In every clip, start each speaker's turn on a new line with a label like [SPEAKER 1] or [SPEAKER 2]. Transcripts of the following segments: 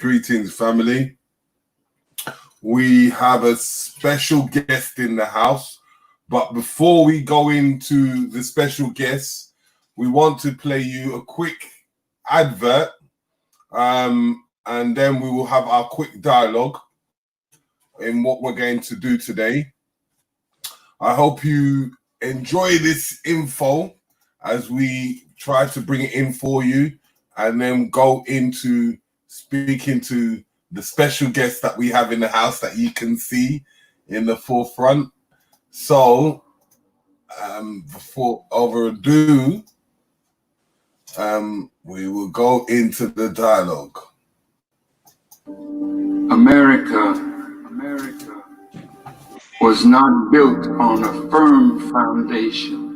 [SPEAKER 1] Greetings, family. We have a special guest in the house, but before we go into the special guest, we want to play you a quick advert, and then we will have our quick dialogue in what we're going to do today. I hope you enjoy this info as we try to bring it in for you, and then go into speaking to the special guests that we have in the house that you can see in the forefront. So, before over ado, we will go into the dialogue.
[SPEAKER 2] America was not built on a firm foundation.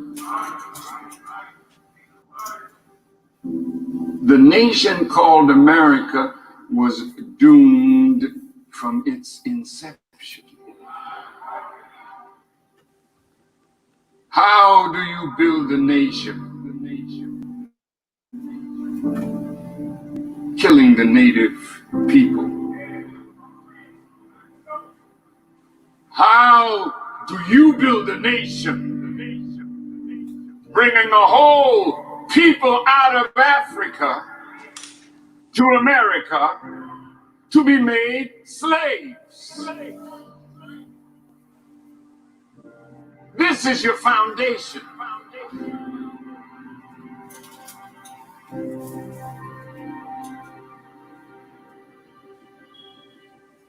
[SPEAKER 2] The nation called America was doomed from its inception. How do you build a nation? Killing the native people. How do you build a nation? Bringing a whole people out of Africa to America to be made slaves. This is your foundation.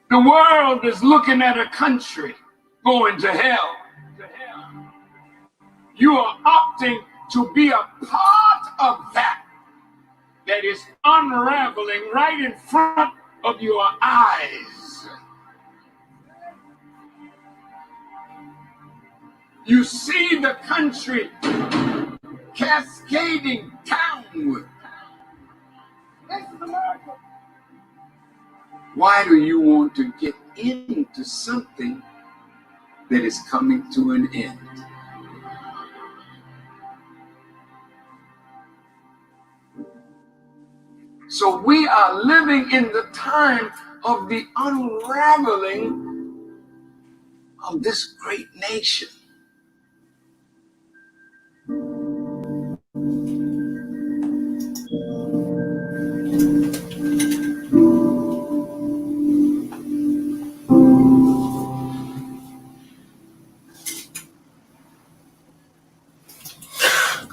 [SPEAKER 2] The world is looking at a country going to hell. You are opting to be a part of that is unraveling right in front of your eyes. You see the country cascading downward. This is America. Why do you want to get into something that is coming to an end? So we are living in the time of the unraveling of this great nation.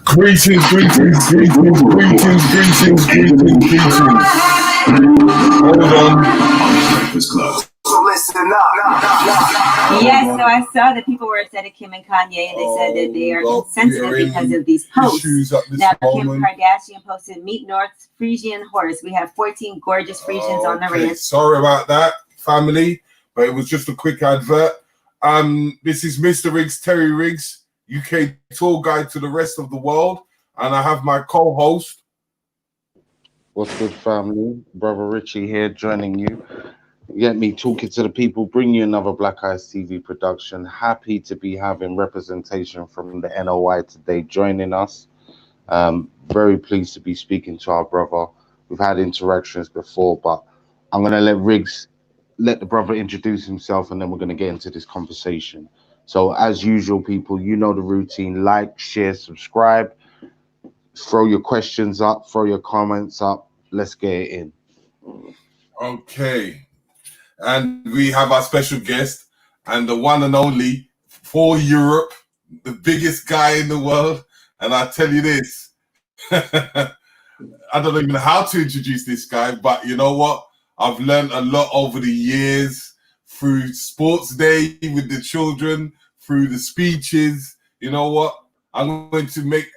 [SPEAKER 1] Greetings. Hold on.
[SPEAKER 3] So listen up.
[SPEAKER 4] Yes, so I saw that people were upset at Kim and Kanye, and they said that they are insensitive because of these posts. Now, Kim Kardashian posted, "Meet North's Frisian horse. We have 14 gorgeous Frisians on the ranch."
[SPEAKER 1] Sorry about that, family, but it was just a quick advert. This is Mr. Riggs, Terry Riggs, UK tour guide to the rest of the world, and I have my co-host.
[SPEAKER 5] What's good, family? Brother Richie here, joining you. Get me talking to the people, bring you another Black Eyes TV production. Happy to be having representation from the NOI today joining us. Very pleased to be speaking to our brother. We've had interactions before, but I'm going to let the brother introduce himself, and then we're going to get into this conversation. So as usual, people, you know the routine: like, share, subscribe, throw your questions up, throw your comments up. Let's get it in.
[SPEAKER 1] Okay. And we have our special guest and the one and only for Europe, the biggest guy in the world. And I tell you this, I don't even know how to introduce this guy, but you know what? I've learned a lot over the years through Sports Day with the children, through the speeches. You know what? I'm going to make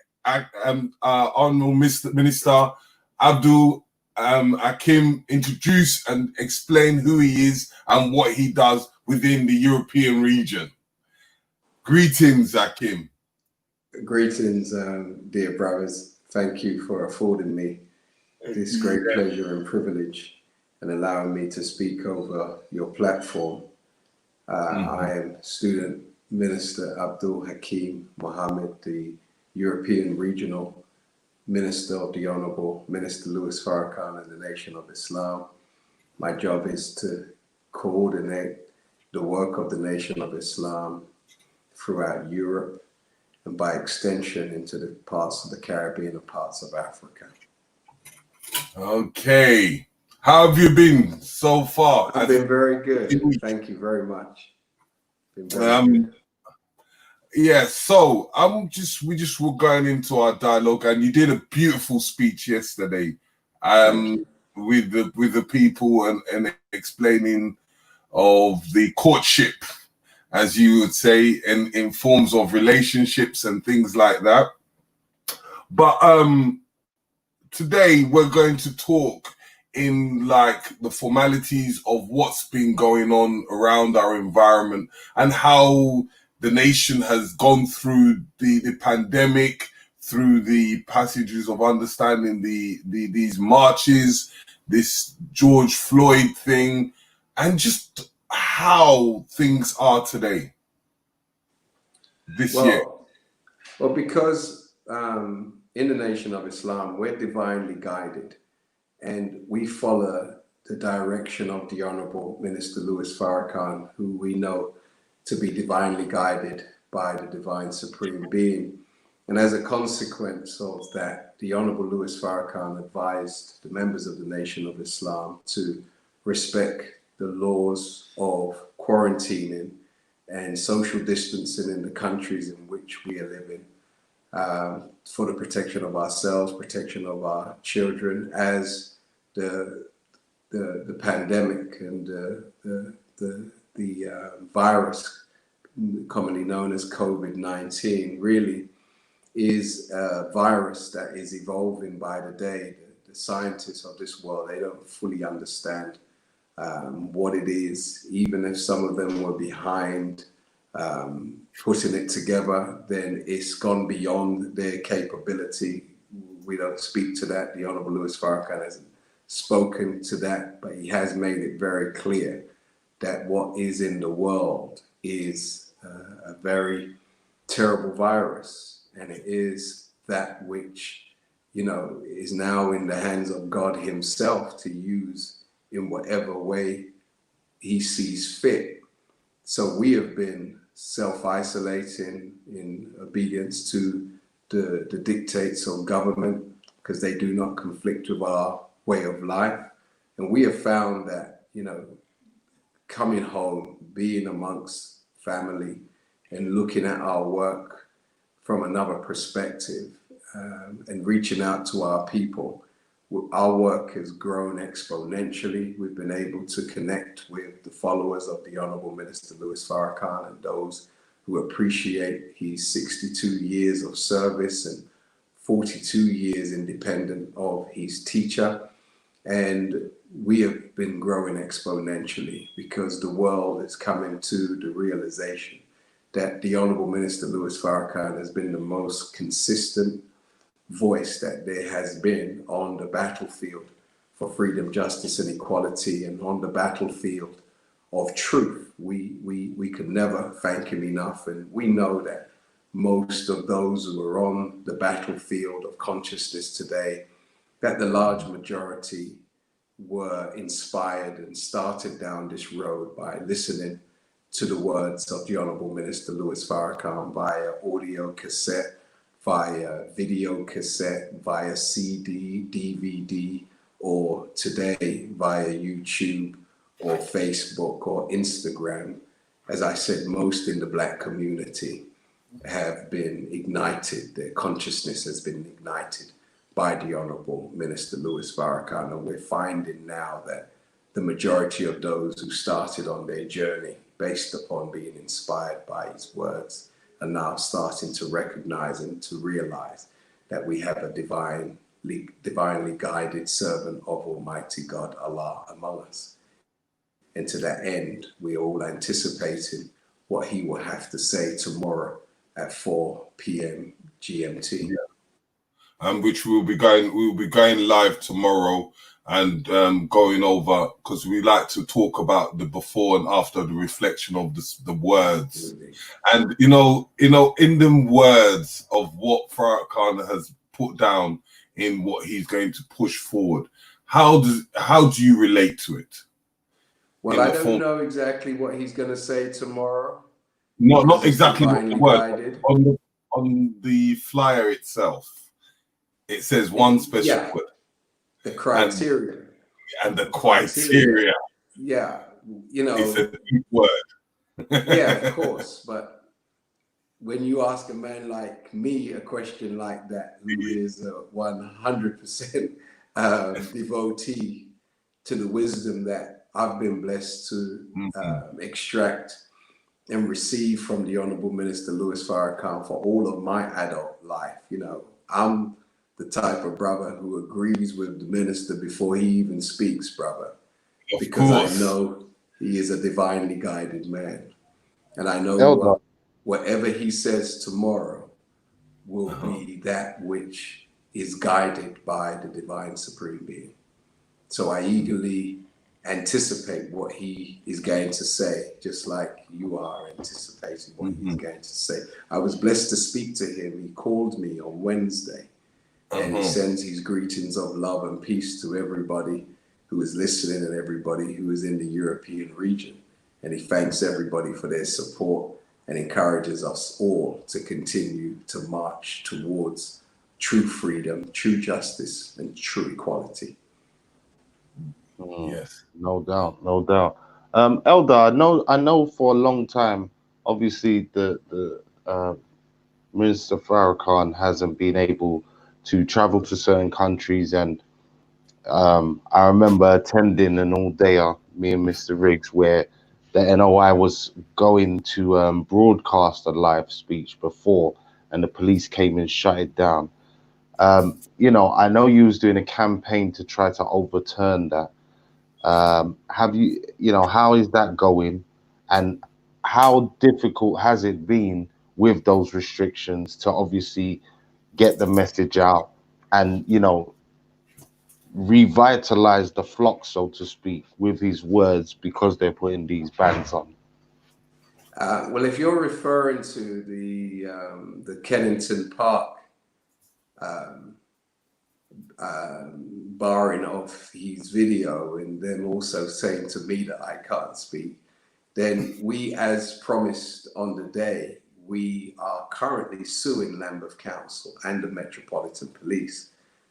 [SPEAKER 1] Honorable Minister Abdul Hakeem introduce and explain who he is and what he does within the European region. Greetings, Hakeem.
[SPEAKER 6] Greetings, dear brothers. Thank you for affording me this great pleasure and privilege and allowing me to speak over your platform. I am student Minister Abdul Hakeem Muhammad, the European Regional Minister of the Honorable Minister Louis Farrakhan and the Nation of Islam. My job is to coordinate the work of the Nation of Islam throughout Europe and by extension into the parts of the Caribbean and parts of Africa.
[SPEAKER 1] Okay. How have you been so far?
[SPEAKER 6] I've been very good. Thank you very much. Been very good.
[SPEAKER 1] Yeah, so we just were going into our dialogue, and you did a beautiful speech yesterday, with the people and explaining of the courtship, as you would say, in forms of relationships and things like that. But today we're going to talk in like the formalities of what's been going on around our environment and how the nation has gone through the pandemic, through the passages of understanding these marches, this George Floyd thing, and just how things are today, this year.
[SPEAKER 6] Well, because in the Nation of Islam, we're divinely guided and we follow the direction of the Honorable Minister Louis Farrakhan, who we know to be divinely guided by the divine supreme being. And as a consequence of that, the Honorable Louis Farrakhan advised the members of the Nation of Islam to respect the laws of quarantining and social distancing in the countries in which we are living, for the protection of ourselves, protection of our children, as the pandemic and the virus, commonly known as COVID-19, really is a virus that is evolving by the day. The scientists of this world, they don't fully understand what it is. Even if some of them were behind putting it together, then it's gone beyond their capability. We don't speak to that. The Honorable Louis Farrakhan hasn't spoken to that, but he has made it very clear that what is in the world is a very terrible virus, and it is that which, you know, is now in the hands of God himself to use in whatever way he sees fit. So we have been self-isolating in obedience to the dictates of government, because they do not conflict with our way of life. And we have found that, you know, coming home, being amongst family and looking at our work from another perspective, and reaching out to our people, our work has grown exponentially. We've been able to connect with the followers of the Honorable Minister Louis Farrakhan and those who appreciate his 62 years of service and 42 years independent of his teacher. And we have been growing exponentially because the world is coming to the realization that the Honorable Minister Louis Farrakhan has been the most consistent voice that there has been on the battlefield for freedom, justice, and equality, and on the battlefield of truth. We could never thank him enough. And we know that most of those who are on the battlefield of consciousness today, that the large majority were inspired and started down this road by listening to the words of the Honorable Minister Louis Farrakhan via audio cassette, via video cassette, via CD, DVD, or today via YouTube or Facebook or Instagram. As I said, most in the Black community have been ignited. Their consciousness has been ignited by the Honorable Minister Louis Farrakhan. And we're finding now that the majority of those who started on their journey based upon being inspired by his words are now starting to recognize and to realize that we have a divinely guided servant of Almighty God, Allah, among us. And to that end, we're all anticipating what he will have to say tomorrow at 4 p.m. GMT.
[SPEAKER 1] Which we'll be going live tomorrow and going over, because we like to talk about the before and after, the reflection of the words. And in the words of what Farrakhan has put down in what he's going to push forward, how do you relate to it?
[SPEAKER 6] Well, I don't know exactly what he's going to say tomorrow.
[SPEAKER 1] Not exactly what the word on the flyer itself. It says one special word.
[SPEAKER 6] The criteria.
[SPEAKER 1] And the criteria.
[SPEAKER 6] Yeah,
[SPEAKER 1] It's a deep word.
[SPEAKER 6] Yeah, of course. But when you ask a man like me a question like that, who is a 100% devotee to the wisdom that I've been blessed to extract and receive from the Honorable Minister Louis Farrakhan for all of my adult life, I'm the type of brother who agrees with the minister before he even speaks, brother. Because I know he is a divinely guided man. And I know whatever he says tomorrow will be that which is guided by the divine supreme being. So I eagerly anticipate what he is going to say, just like you are anticipating what he's going to say. I was blessed to speak to him. He called me on Wednesday. And he sends his greetings of love and peace to everybody who is listening and everybody who is in the European region. And he thanks everybody for their support and encourages us all to continue to march towards true freedom, true justice, and true equality.
[SPEAKER 1] Yes.
[SPEAKER 5] No doubt, no doubt. Elder, I know for a long time, obviously the Minister Farrakhan hasn't been able to travel to certain countries, and I remember attending an all-dayer, me and Mr. Riggs, where the NOI was going to broadcast a live speech before, and the police came and shut it down. I know you was doing a campaign to try to overturn that. Have you, how is that going, and how difficult has it been with those restrictions to obviously get the message out and, revitalize the flock, so to speak, with his words, because they're putting these bans on?
[SPEAKER 6] Well, if you're referring to the Kennington Park barring of his video and then also saying to me that I can't speak, then we, as promised on the day, we are currently suing Lambeth Council and the Metropolitan Police.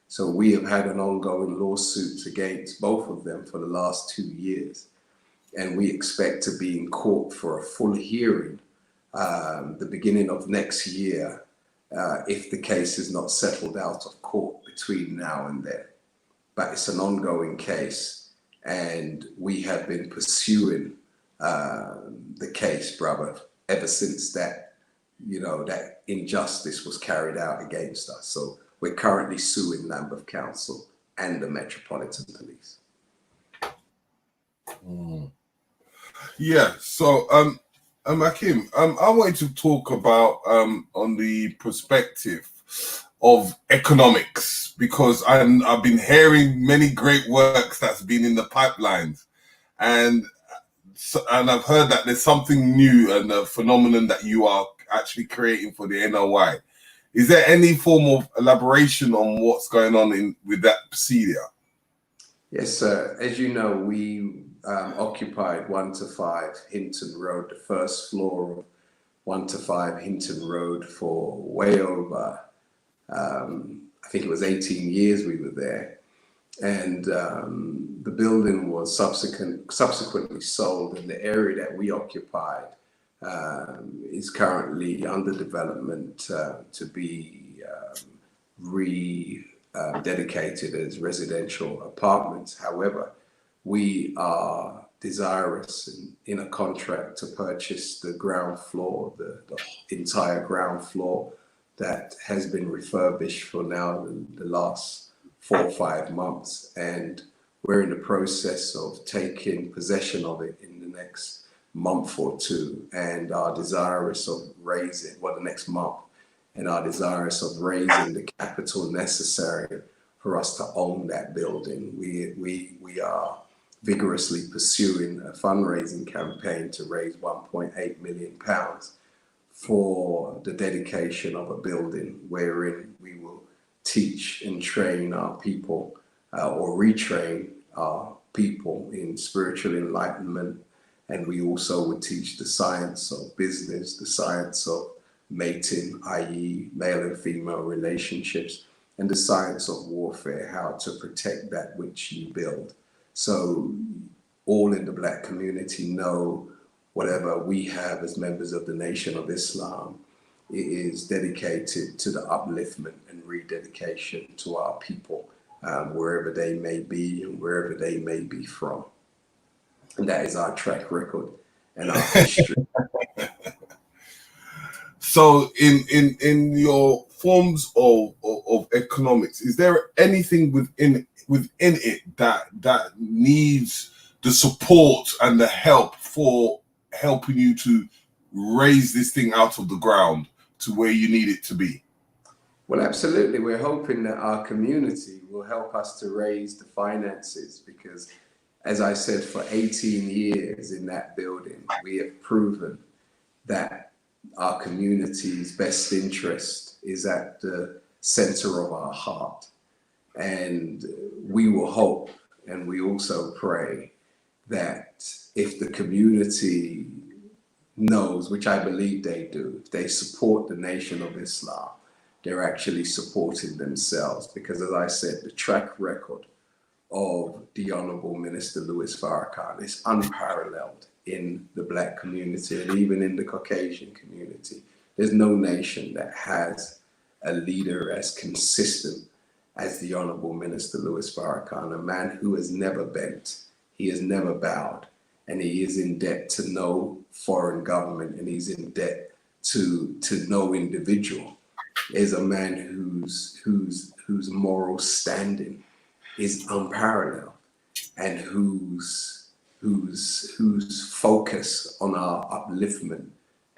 [SPEAKER 6] So we have had an ongoing lawsuit against both of them for the last 2 years. And we expect to be in court for a full hearing the beginning of next year if the case is not settled out of court between now and then. But it's an ongoing case, and we have been pursuing the case, brother, ever since that injustice was carried out against us. So we're currently suing Lambeth Council and the Metropolitan Police.
[SPEAKER 1] Yeah. So, Hakeem, I wanted to talk about on the perspective of economics, because I've been hearing many great works that's been in the pipelines, and I've heard that there's something new and a phenomenon that you are actually creating for the NOI. Is there any form of elaboration on what's going on with that procedure? Yes,
[SPEAKER 6] sir. As you know, we occupied 1 to 5 Hinton Road, the first floor of 1 to 5 Hinton Road, for way over, I think it was 18 years we were there. And the building was subsequently sold, and the area that we occupied is currently under development to be rededicated as residential apartments. However, we are desirous in a contract to purchase the ground floor, the entire ground floor that has been refurbished for now the last 4 or 5 months. And we're in the process of taking possession of it in the next month or two, and are desirous of raising, the next month, and are desirous of raising the capital necessary for us to own that building. We are vigorously pursuing a fundraising campaign to raise £1.8 million for the dedication of a building wherein we will teach and train our people or retrain our people in spiritual enlightenment. And we also would teach the science of business, the science of mating, i.e. male and female relationships, and the science of warfare, how to protect that which you build. So all in the Black community know whatever we have as members of the Nation of Islam, it is dedicated to the upliftment and rededication to our people, wherever they may be and wherever they may be from. And that is our track record and our history.
[SPEAKER 1] So in your forms of economics, is there anything within it that needs the support and the help for helping you to raise this thing out of the ground to where you need it to be?
[SPEAKER 6] Well, absolutely. We're hoping that our community will help us to raise the finances because, as I said, for 18 years in that building, we have proven that our community's best interest is at the center of our heart. And we will hope, and we also pray, that if the community knows, which I believe they do, if they support the Nation of Islam, they're actually supporting themselves. Because as I said, the track record of the Honorable Minister Louis Farrakhan is unparalleled in the Black community and even in the Caucasian community. There's no nation that has a leader as consistent as the Honorable Minister Louis Farrakhan, a man who has never bent, he has never bowed, and he is in debt to no foreign government, and he's in debt to no individual. Is a man whose moral standing is unparalleled, and whose focus on our upliftment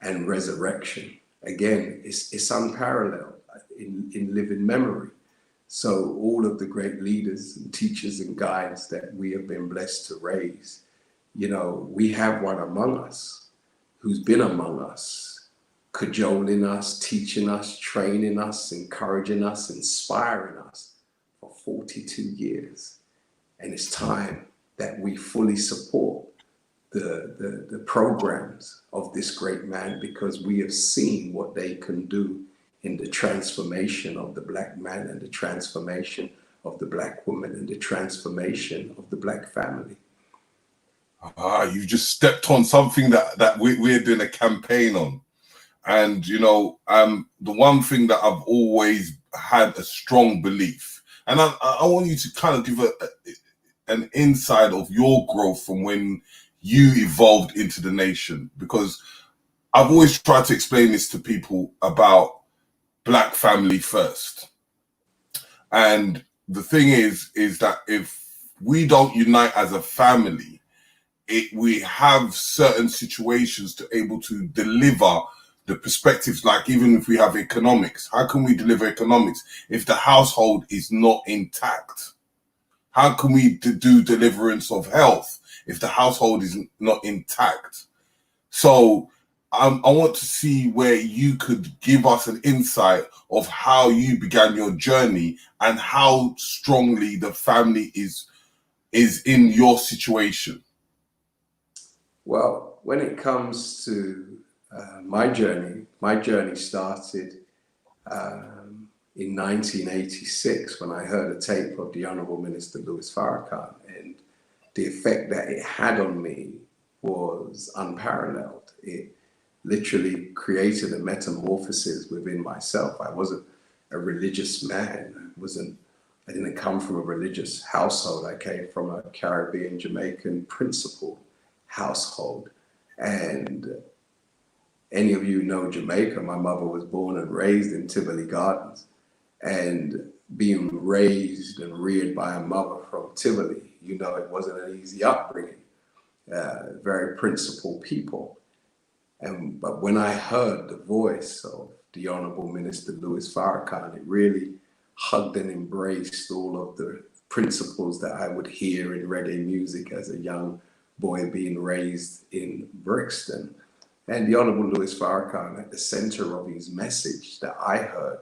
[SPEAKER 6] and resurrection, again, is unparalleled in living memory. So all of the great leaders and teachers and guides that we have been blessed to raise, you know, we have one among us who's been among us, cajoling us, teaching us, training us, encouraging us, inspiring us for 42 years. And it's time that we fully support the programs of this great man, because we have seen what they can do in the transformation of the Black man and the transformation of the Black woman and the transformation of the Black family.
[SPEAKER 1] You just stepped on something that we're doing a campaign on. And, you know, the one thing that I've always had a strong belief, and I want you to kind of give an insight of your growth from when you evolved into the nation, because I've always tried to explain this to people about Black family first. And the thing is that if we don't unite as a family, we have certain situations to able to deliver the perspectives. Like even if we have economics, how can we deliver economics if the household is not intact? How can we do deliverance of health if the household is not intact? So I want to see where you could give us an insight of how you began your journey and how strongly the family is in your situation.
[SPEAKER 6] Well, when it comes to my journey started in 1986 when I heard a tape of the Honorable Minister Louis Farrakhan, and the effect that it had on me was unparalleled. It literally created a metamorphosis within myself. I wasn't a religious man. I didn't come from a religious household. I came from a Caribbean Jamaican principled household. And any of you know Jamaica, my mother was born and raised in Tivoli Gardens. And being raised and reared by a mother from Tivoli, you know, it wasn't an easy upbringing. Very principled people. But when I heard the voice of the Honorable Minister Louis Farrakhan. It really hugged and embraced all of the principles that I would hear in reggae music as a young boy being raised in Brixton. And the Honorable Louis Farrakhan, at the center of his message that I heard,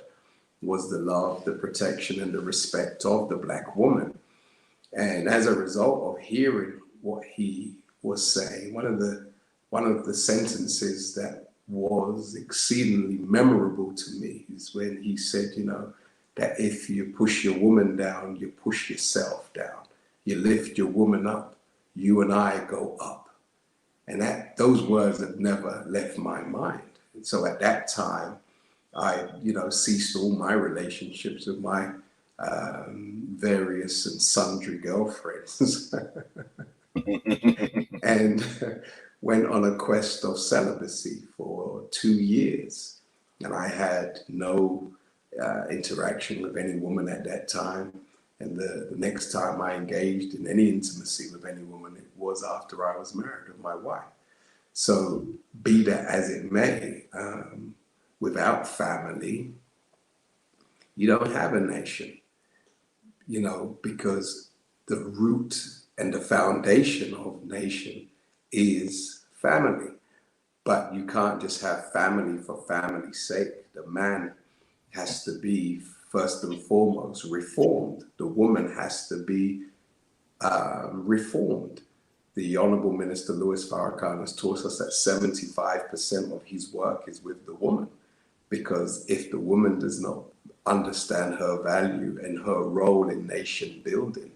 [SPEAKER 6] was the love, the protection, and the respect of the Black woman. And as a result of hearing what he was saying, one of the sentences that was exceedingly memorable to me is when he said, you know, that if you push your woman down, you push yourself down. You lift your woman up, you and I go up. And those words have never left my mind. And so at that time, I, ceased all my relationships with my various and sundry girlfriends and went on a quest of celibacy for 2 years. And I had no interaction with any woman at that time. And the next time I engaged in any intimacy with any woman, it was after I was married with my wife. So be that as it may, without family, you don't have a nation, because the root and the foundation of nation is family. But you can't just have family for family's sake. The man has to be, first and foremost, reformed. The woman has to be reformed. The Honorable Minister Louis Farrakhan has taught us that 75% of his work is with the woman. Because if the woman does not understand her value and her role in nation building,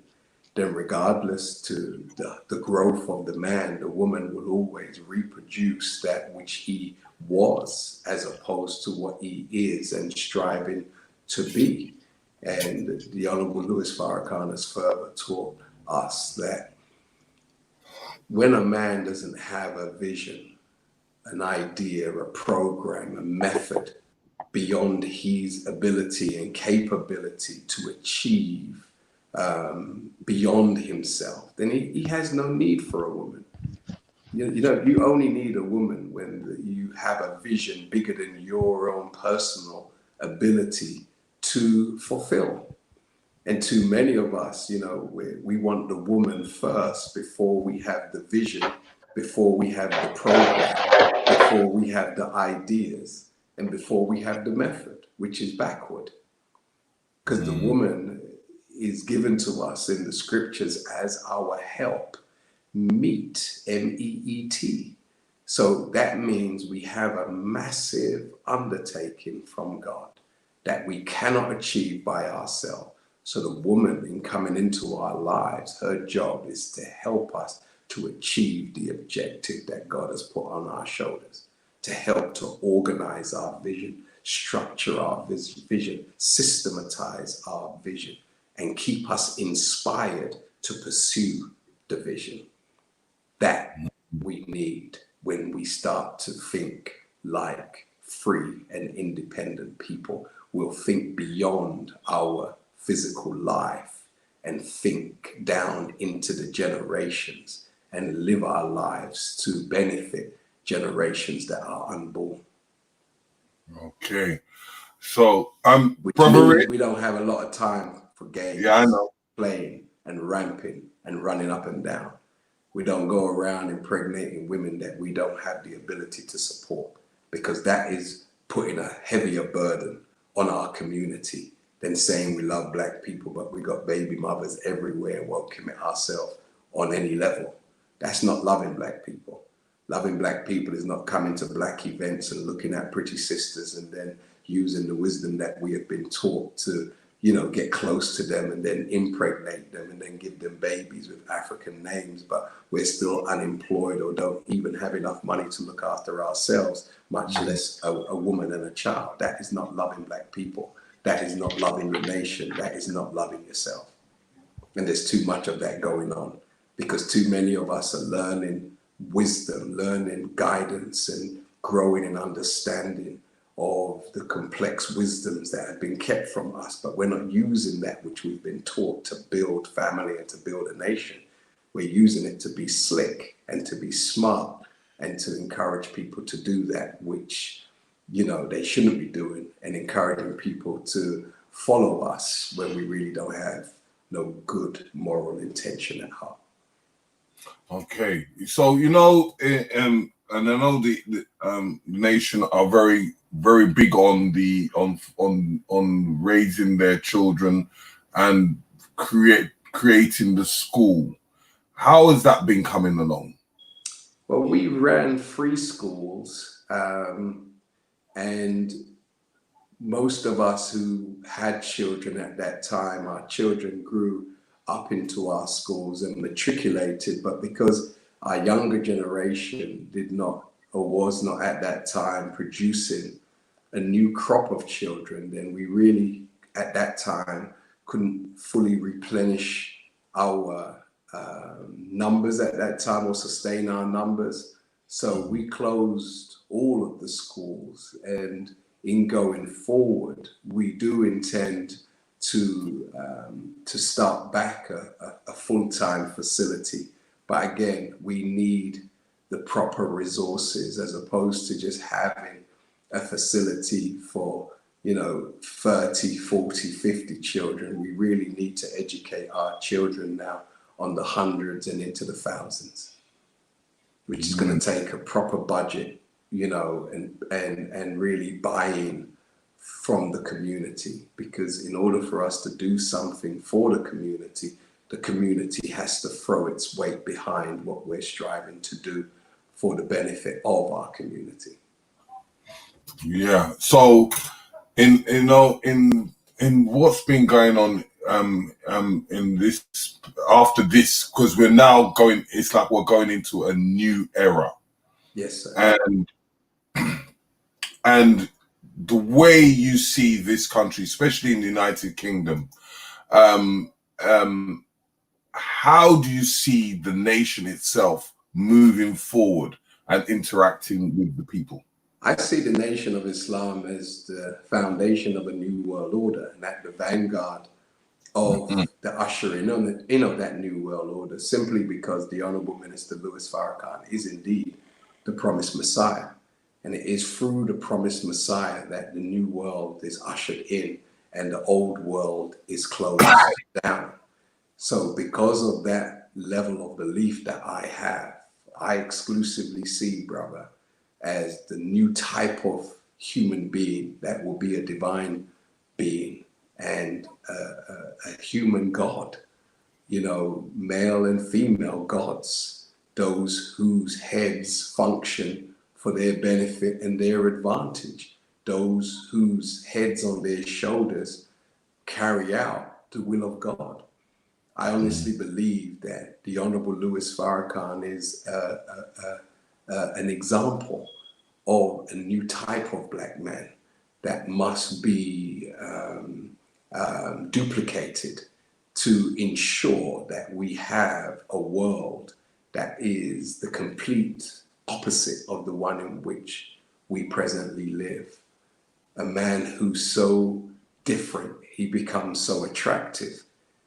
[SPEAKER 6] then regardless to the growth of the man, the woman will always reproduce that which he was as opposed to what he is and striving to be. And the Honorable Louis Farrakhan has further taught us that when a man doesn't have a vision, an idea, a program, a method beyond his ability and capability to achieve beyond himself, then he has no need for a woman. You only need a woman when you have a vision bigger than your own personal ability to fulfill. And too many of us, we want the woman first before we have the vision, before we have the program, before we have the ideas, and before we have the method, which is backward. Because the woman is given to us in the scriptures as our help, meet, M-E-E-T. So that means we have a massive undertaking from God that we cannot achieve by ourselves. So the woman, in coming into our lives, her job is to help us to achieve the objective that God has put on our shoulders, to help to organize our vision, structure our vision, systematize our vision, and keep us inspired to pursue the vision that we need when we start to think like free and independent people. We'll think beyond our physical life and think down into the generations and live our lives to benefit generations that are unborn.
[SPEAKER 1] Okay. So,
[SPEAKER 6] Which
[SPEAKER 1] Brother
[SPEAKER 6] means
[SPEAKER 1] Rick,
[SPEAKER 6] we don't have a lot of time for games,
[SPEAKER 1] yeah, I know,
[SPEAKER 6] playing and ramping and running up and down. We don't go around impregnating women that we don't have the ability to support, because that is putting a heavier burden on our community than saying we love Black people, but we got baby mothers everywhere and won't commit ourselves on any level. That's not loving Black people. Loving Black people is not coming to Black events and looking at pretty sisters and then using the wisdom that we have been taught to, get close to them and then impregnate them and then give them babies with African names, but we're still unemployed or don't even have enough money to look after ourselves, much less a woman and a child. That is not loving Black people. That is not loving your nation. That is not loving yourself. And there's too much of that going on because too many of us are learning wisdom, learning guidance, and growing in understanding of the complex wisdoms that have been kept from us, but we're not using that which we've been taught to build family and to build a nation. We're using it to be slick and to be smart and to encourage people to do that which they shouldn't be doing, and encouraging people to follow us when we really don't have no good moral intention at heart.
[SPEAKER 1] Okay, so and I know the nation are very, very big on on raising their children and creating the school. How has that been coming along?
[SPEAKER 6] Well, we ran free schools, and most of us who had children at that time, our children grew up into our schools and matriculated, but because our younger generation did not or was not at that time producing a new crop of children, then we really at that time couldn't fully replenish our numbers at that time or sustain our numbers. So we closed all of the schools, and in going forward, we do intend to start back a full-time facility. But again, we need the proper resources as opposed to just having a facility for 30, 40, 50 children. We really need to educate our children now on the hundreds and into the thousands, which is going to take a proper budget, and really buy-in from the community, because in order for us to do something for the community has to throw its weight behind what we're striving to do for the benefit of our community.
[SPEAKER 1] Yeah. So in what's been going on in this after this, because we're now going, it's like we're going into a new era.
[SPEAKER 6] Yes, sir.
[SPEAKER 1] And the way you see this country, especially in the United Kingdom, how do you see the nation itself moving forward and interacting with the people?
[SPEAKER 6] I see the Nation of Islam as the foundation of a new world order, and at the vanguard of the ushering of that new world order, simply because the Honorable Minister Louis Farrakhan is indeed the promised Messiah. And it is through the promised Messiah that the new world is ushered in and the old world is closed down. So because of that level of belief that I have, I exclusively see, brother, as the new type of human being that will be a divine being and a human God, male and female gods, those whose heads function for their benefit and their advantage, those whose heads on their shoulders carry out the will of God. I honestly believe that the Honorable Louis Farrakhan is an example of a new type of black man that must be duplicated to ensure that we have a world that is the complete opposite of the one in which we presently live. A man who's so different, he becomes so attractive.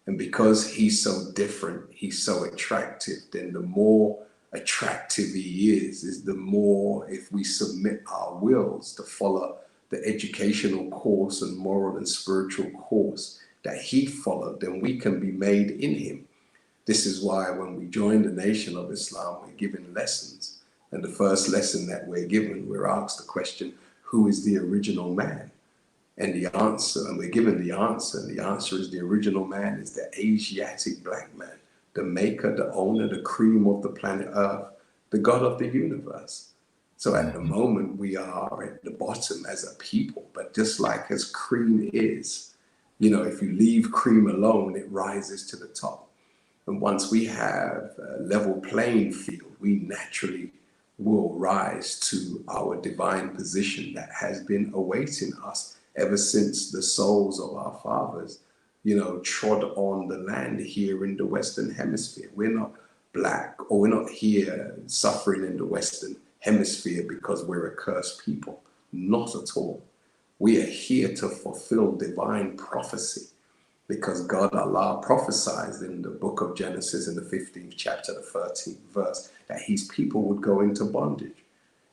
[SPEAKER 6] And because he's so different, he's so attractive, then the more attractive he is the more, if we submit our wills to follow the educational course and moral and spiritual course that he followed, then we can be made in him. This is why when we join the Nation of Islam, we're given lessons. And the first lesson that we're given, we're asked the question, who is the original man? And the answer, and we're given the answer, and the answer is the original man is the Asiatic black man, the maker, the owner, the cream of the planet Earth, the God of the universe. So at the moment, we are at the bottom as a people, but just like as cream is, if you leave cream alone, it rises to the top. And once we have a level playing field, we naturally will rise to our divine position that has been awaiting us ever since the souls of our fathers, trod on the land here in the Western Hemisphere. We're not black, or we're not here suffering in the Western Hemisphere because we're a cursed people. Not at all. We are here to fulfill divine prophecy, because God Allah prophesied in the book of Genesis in the 15th chapter, the 13th verse, that his people would go into bondage.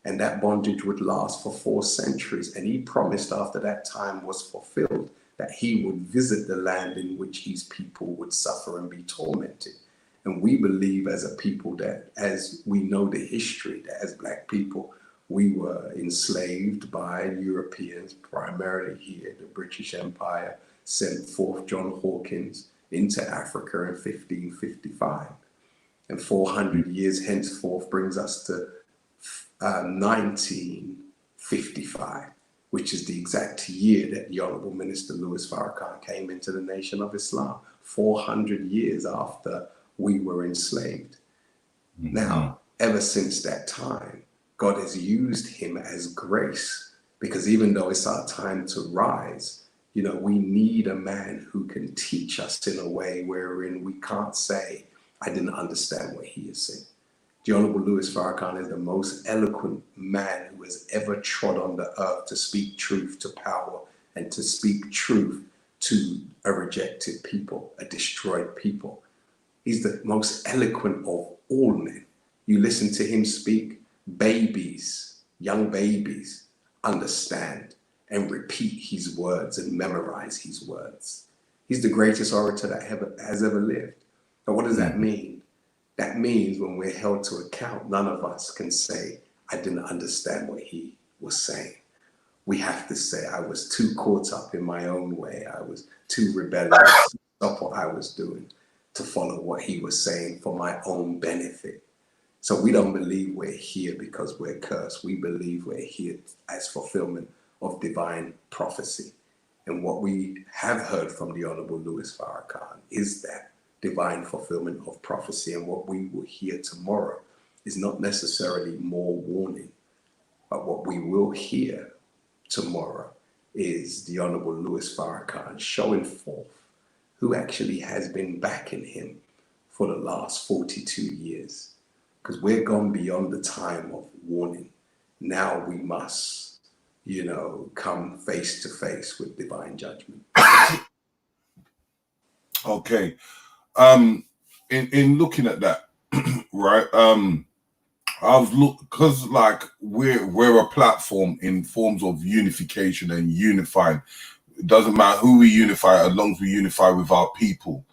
[SPEAKER 6] And that bondage would last for 4 centuries. And he promised after that time was fulfilled that he would visit the land in which his people would suffer and be tormented. And we believe as a people that, as we know the history, that as Black people, we were enslaved by Europeans, primarily here. The British Empire sent forth John Hawkins into Africa in 1555. And 400 years henceforth brings us to 1955, which is the exact year that the Honorable Minister Louis Farrakhan came into the Nation of Islam, 400 years after we were enslaved. Now, ever since that time, God has used him as grace, because even though it's our time to rise, you know, we need a man who can teach us in a way wherein we can't say, I didn't understand what he is saying. The Honorable Louis Farrakhan is the most eloquent man who has ever trod on the earth to speak truth to power and to speak truth to a rejected people, a destroyed people. He's the most eloquent of all men. You listen to him speak, babies, young babies, understand and repeat his words and memorize his words. He's the greatest orator that has ever lived. But what does that mean? That means when we're held to account, none of us can say, I didn't understand what he was saying. We have to say, I was too caught up in my own way. I was too rebellious to stop what I was doing to follow what he was saying for my own benefit. So we don't believe we're here because we're cursed. We believe we're here as fulfillment of divine prophecy. And what we have heard from the Honorable Louis Farrakhan is that divine fulfillment of prophecy. And what we will hear tomorrow is not necessarily more warning, but what we will hear tomorrow is the Honorable Louis Farrakhan showing forth who actually has been backing him for the last 42 years. Because we're gone beyond the time of warning. Now we must, you know, come face to face with divine judgment.
[SPEAKER 1] Okay. In looking at that, right? I've looked, because like we're a platform in forms of unification and unifying. It doesn't matter who we unify, as long as we unify with our people.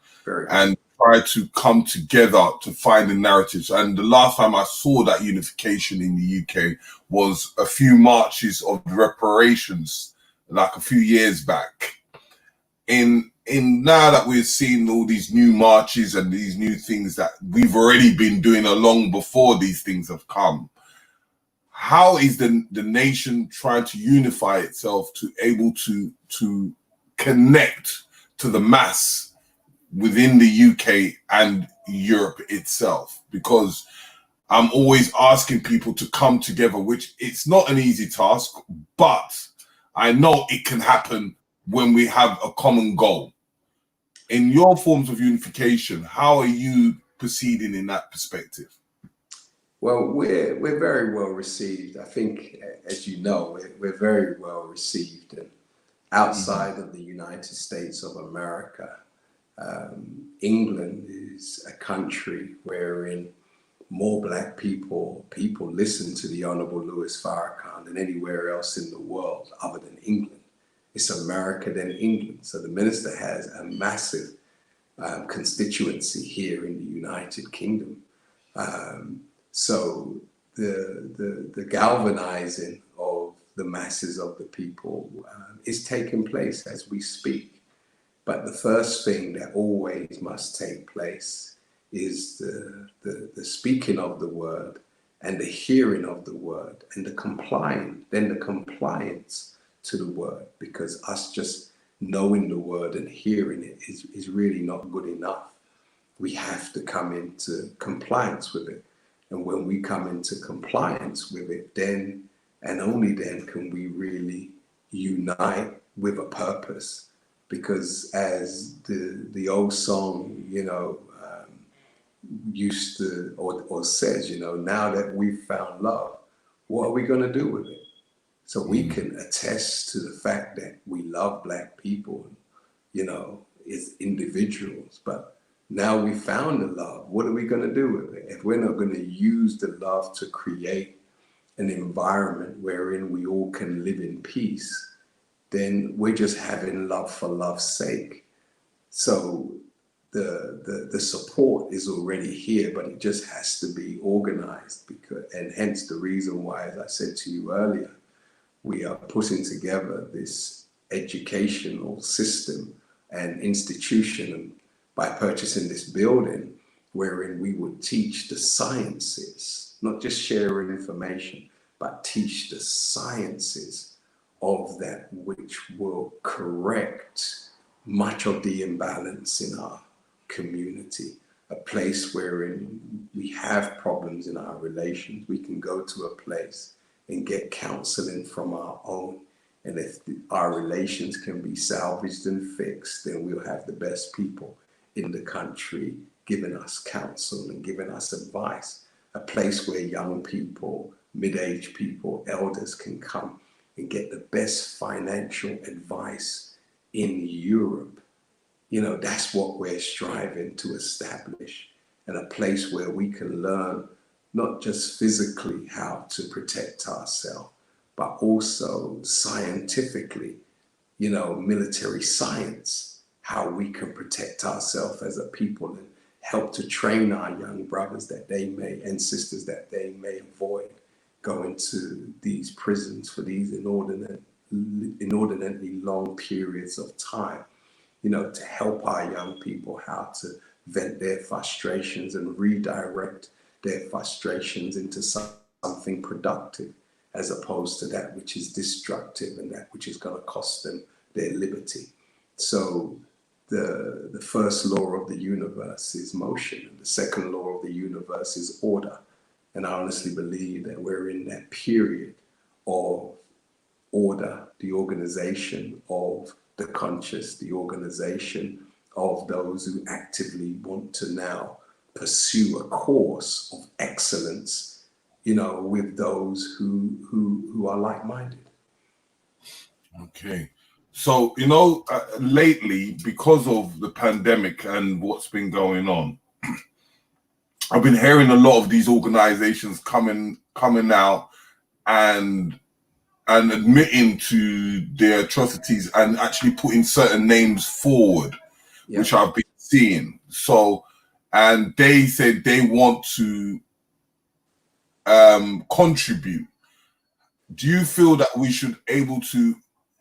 [SPEAKER 1] And try to come together to find the narratives. And the last time I saw that unification in the UK was a few marches of reparations, like a few years back. In now that we're seeing all these new marches and these new things that we've already been doing long before these things have come, how is the nation trying to unify itself to able to connect to the mass within the UK and Europe itself? Because I'm always asking people to come together, which it's not an easy task, but I know it can happen when we have a common goal. In your forms of unification, how are you proceeding in that perspective?
[SPEAKER 6] Well, we're very well received. I think, as you know, we're very well received. And outside of the United States of America, England is a country wherein more Black people listen to the Honorable Louis Farrakhan than anywhere else in the world other than England. It's America than England. So the minister has a massive constituency here in the United Kingdom. So the galvanizing of the masses of the people is taking place as we speak. But the first thing that always must take place is the speaking of the word and the hearing of the word and the compliance to the word, because us just knowing the word and hearing it is really not good enough. We have to come into compliance with it. And when we come into compliance with it, then and only then can we really unite with a purpose. Because as the old song, you know, used to or says, you know, now that we've found love, what are we going to do with it? So we can attest to the fact that we love Black people, you know, as individuals. But now we found the love. What are we going to do with it? If we're not going to use the love to create an environment wherein we all can live in peace, then we're just having love for love's sake. So the support is already here, but it just has to be organized, and hence the reason why, as I said to you earlier, we are putting together this educational system and institution by purchasing this building wherein we would teach the sciences, not just share information, but teach the sciences of that which will correct much of the imbalance in our community. A place wherein we have problems in our relations, we can go to a place and get counseling from our own. And if our relations can be salvaged and fixed, then we'll have the best people in the country giving us counsel and giving us advice. A place where young people, mid-aged people, elders can come and get the best financial advice in Europe. You know, that's what we're striving to establish, and a place where we can learn not just physically how to protect ourselves, but also scientifically, you know, military science, how we can protect ourselves as a people and help to train our young brothers that they may, and sisters that they may avoid going to these prisons for these inordinately long periods of time. You know, to help our young people how to vent their frustrations and redirect their frustrations into something productive, as opposed to that which is destructive and that which is going to cost them their liberty. So the first law of the universe is motion, and the second law of the universe is order. And I honestly believe that we're in that period of order, the organization of the conscious, the organization of those who actively want to now pursue a course of excellence, you know, with those who are like-minded.
[SPEAKER 1] Okay. So, you know, lately, because of the pandemic and what's been going on, I've been hearing a lot of these organizations coming out and admitting to their atrocities and actually putting certain names forward, yeah, which I've been seeing. So, and they said they want to contribute. Do you feel that we should able to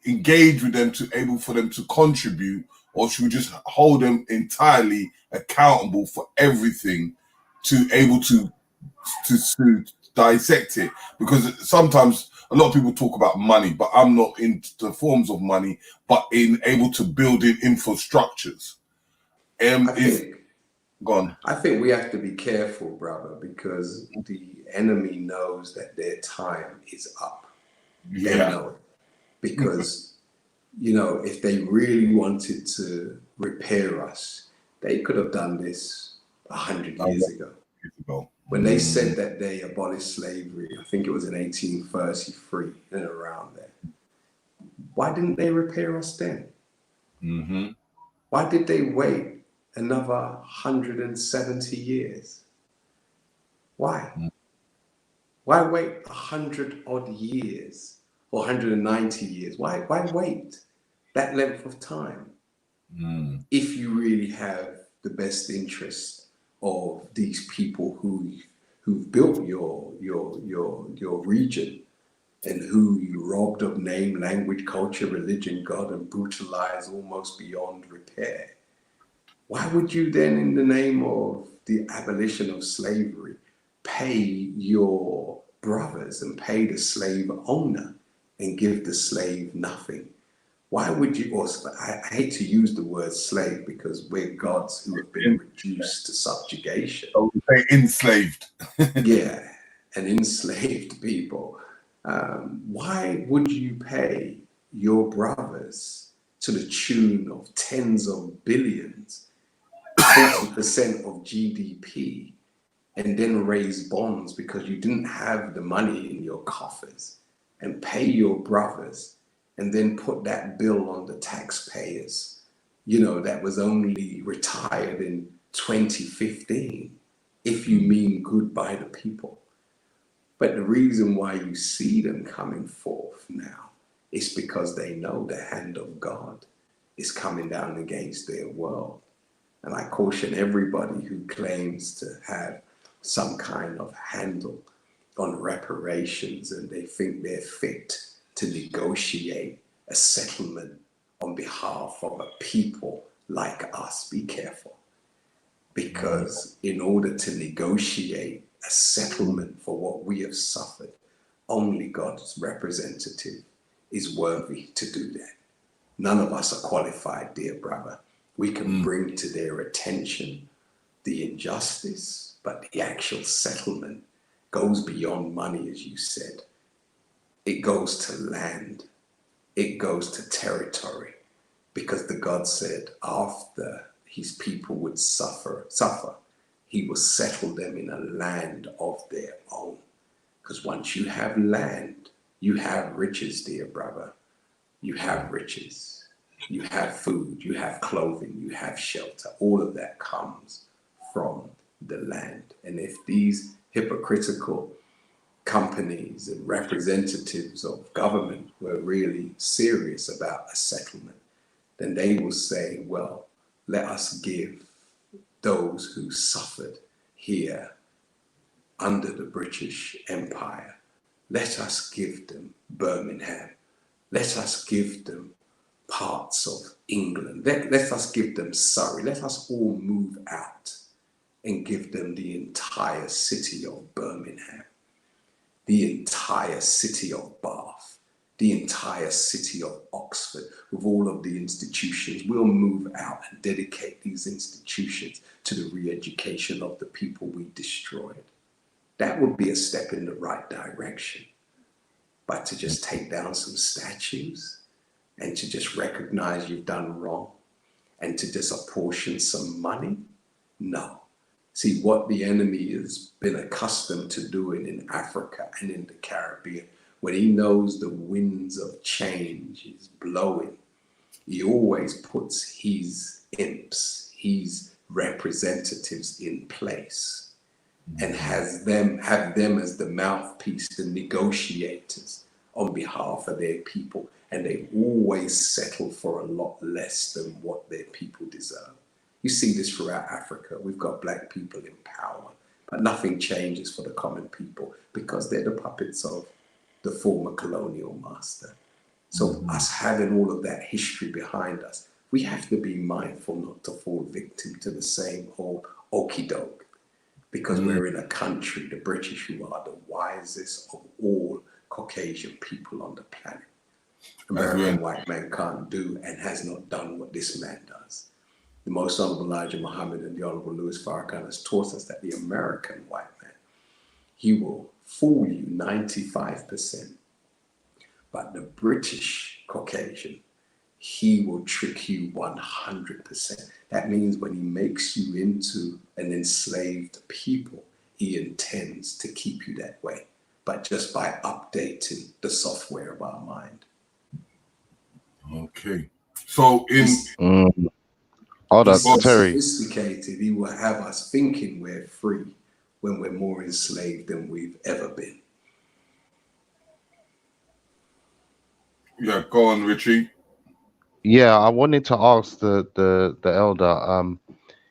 [SPEAKER 1] engage with them for them to contribute, or should we just hold them entirely accountable for everything to able to dissect it? Because sometimes a lot of people talk about money, but I'm not into the forms of money, but in able to build in infrastructures.
[SPEAKER 6] I think we have to be careful, brother, because the enemy knows that their time is up. Yeah. They know it. Because, you know, if they really wanted to repair us, they could have done this 100 years ago. When they said that they abolished slavery, I think it was in 1833 and around there. Why didn't they repair us then? Mm-hmm. Why did they wait another 170 years? Why? Why wait 100 odd years or 190 years? Why wait that length of time? If you really have the best interest of these people who've built your region, and who you robbed of name, language, culture, religion, God, and brutalized almost beyond repair. Why would you then, in the name of the abolition of slavery, pay your brothers and pay the slave owner and give the slave nothing? Why would you, or I hate to use the word slave because we're gods who have been reduced to subjugation.
[SPEAKER 1] Oh, say enslaved.
[SPEAKER 6] Yeah, and enslaved people. Why would you pay your brothers to the tune of tens of billions, 40% of GDP, and then raise bonds because you didn't have the money in your coffers, and pay your brothers and then put that bill on the taxpayers, you know, that was only retired in 2015, if you mean good by the people? But the reason why you see them coming forth now is because they know the hand of God is coming down against their world. And I caution everybody who claims to have some kind of handle on reparations and they think they're fit to negotiate a settlement on behalf of a people like us. Be careful. Because in order to negotiate a settlement for what we have suffered, only God's representative is worthy to do that. None of us are qualified, dear brother. We can bring to their attention the injustice, but the actual settlement goes beyond money, as you said. It goes to land. It goes to territory. Because the God said after his people would suffer, he will settle them in a land of their own. Because once you have land, you have riches, dear brother. You have riches. You have food, you have clothing, you have shelter. All of that comes from the land. And if these hypocritical companies and representatives of government were really serious about a settlement, then they will say, well, let us give those who suffered here under the British Empire, let us give them Birmingham. Let us give them parts of England. Let us give them Surrey. Let us all move out and give them the entire city of Birmingham, the entire city of Bath, the entire city of Oxford, with all of the institutions. We'll move out and dedicate these institutions to the re-education of the people we destroyed. That would be a step in the right direction. But to just take down some statues and to just recognize you've done wrong and to just apportion some money, no. See, what the enemy has been accustomed to doing in Africa and in the Caribbean, when he knows the winds of change is blowing, he always puts his imps, his representatives in place and have them as the mouthpiece, the negotiators on behalf of their people. And they always settle for a lot less than what their people deserve. You see this throughout Africa. We've got black people in power, but nothing changes for the common people because they're the puppets of the former colonial master. So us having all of that history behind us, we have to be mindful not to fall victim to the same old okie doke, because we're in a country, the British, who are the wisest of all Caucasian people on the planet. American white man can't do and has not done what this man does. The Most Honorable Elijah Muhammad and the Honorable Louis Farrakhan has taught us that the American white man, he will fool you 95%. But the British Caucasian, he will trick you 100%. That means when he makes you into an enslaved people, he intends to keep you that way, but just by updating the software of our mind.
[SPEAKER 1] Okay. So
[SPEAKER 6] He's so sophisticated, he will have us thinking we're free when we're more enslaved than we've ever been.
[SPEAKER 1] Yeah, go on, Richie.
[SPEAKER 5] Yeah, I wanted to ask the elder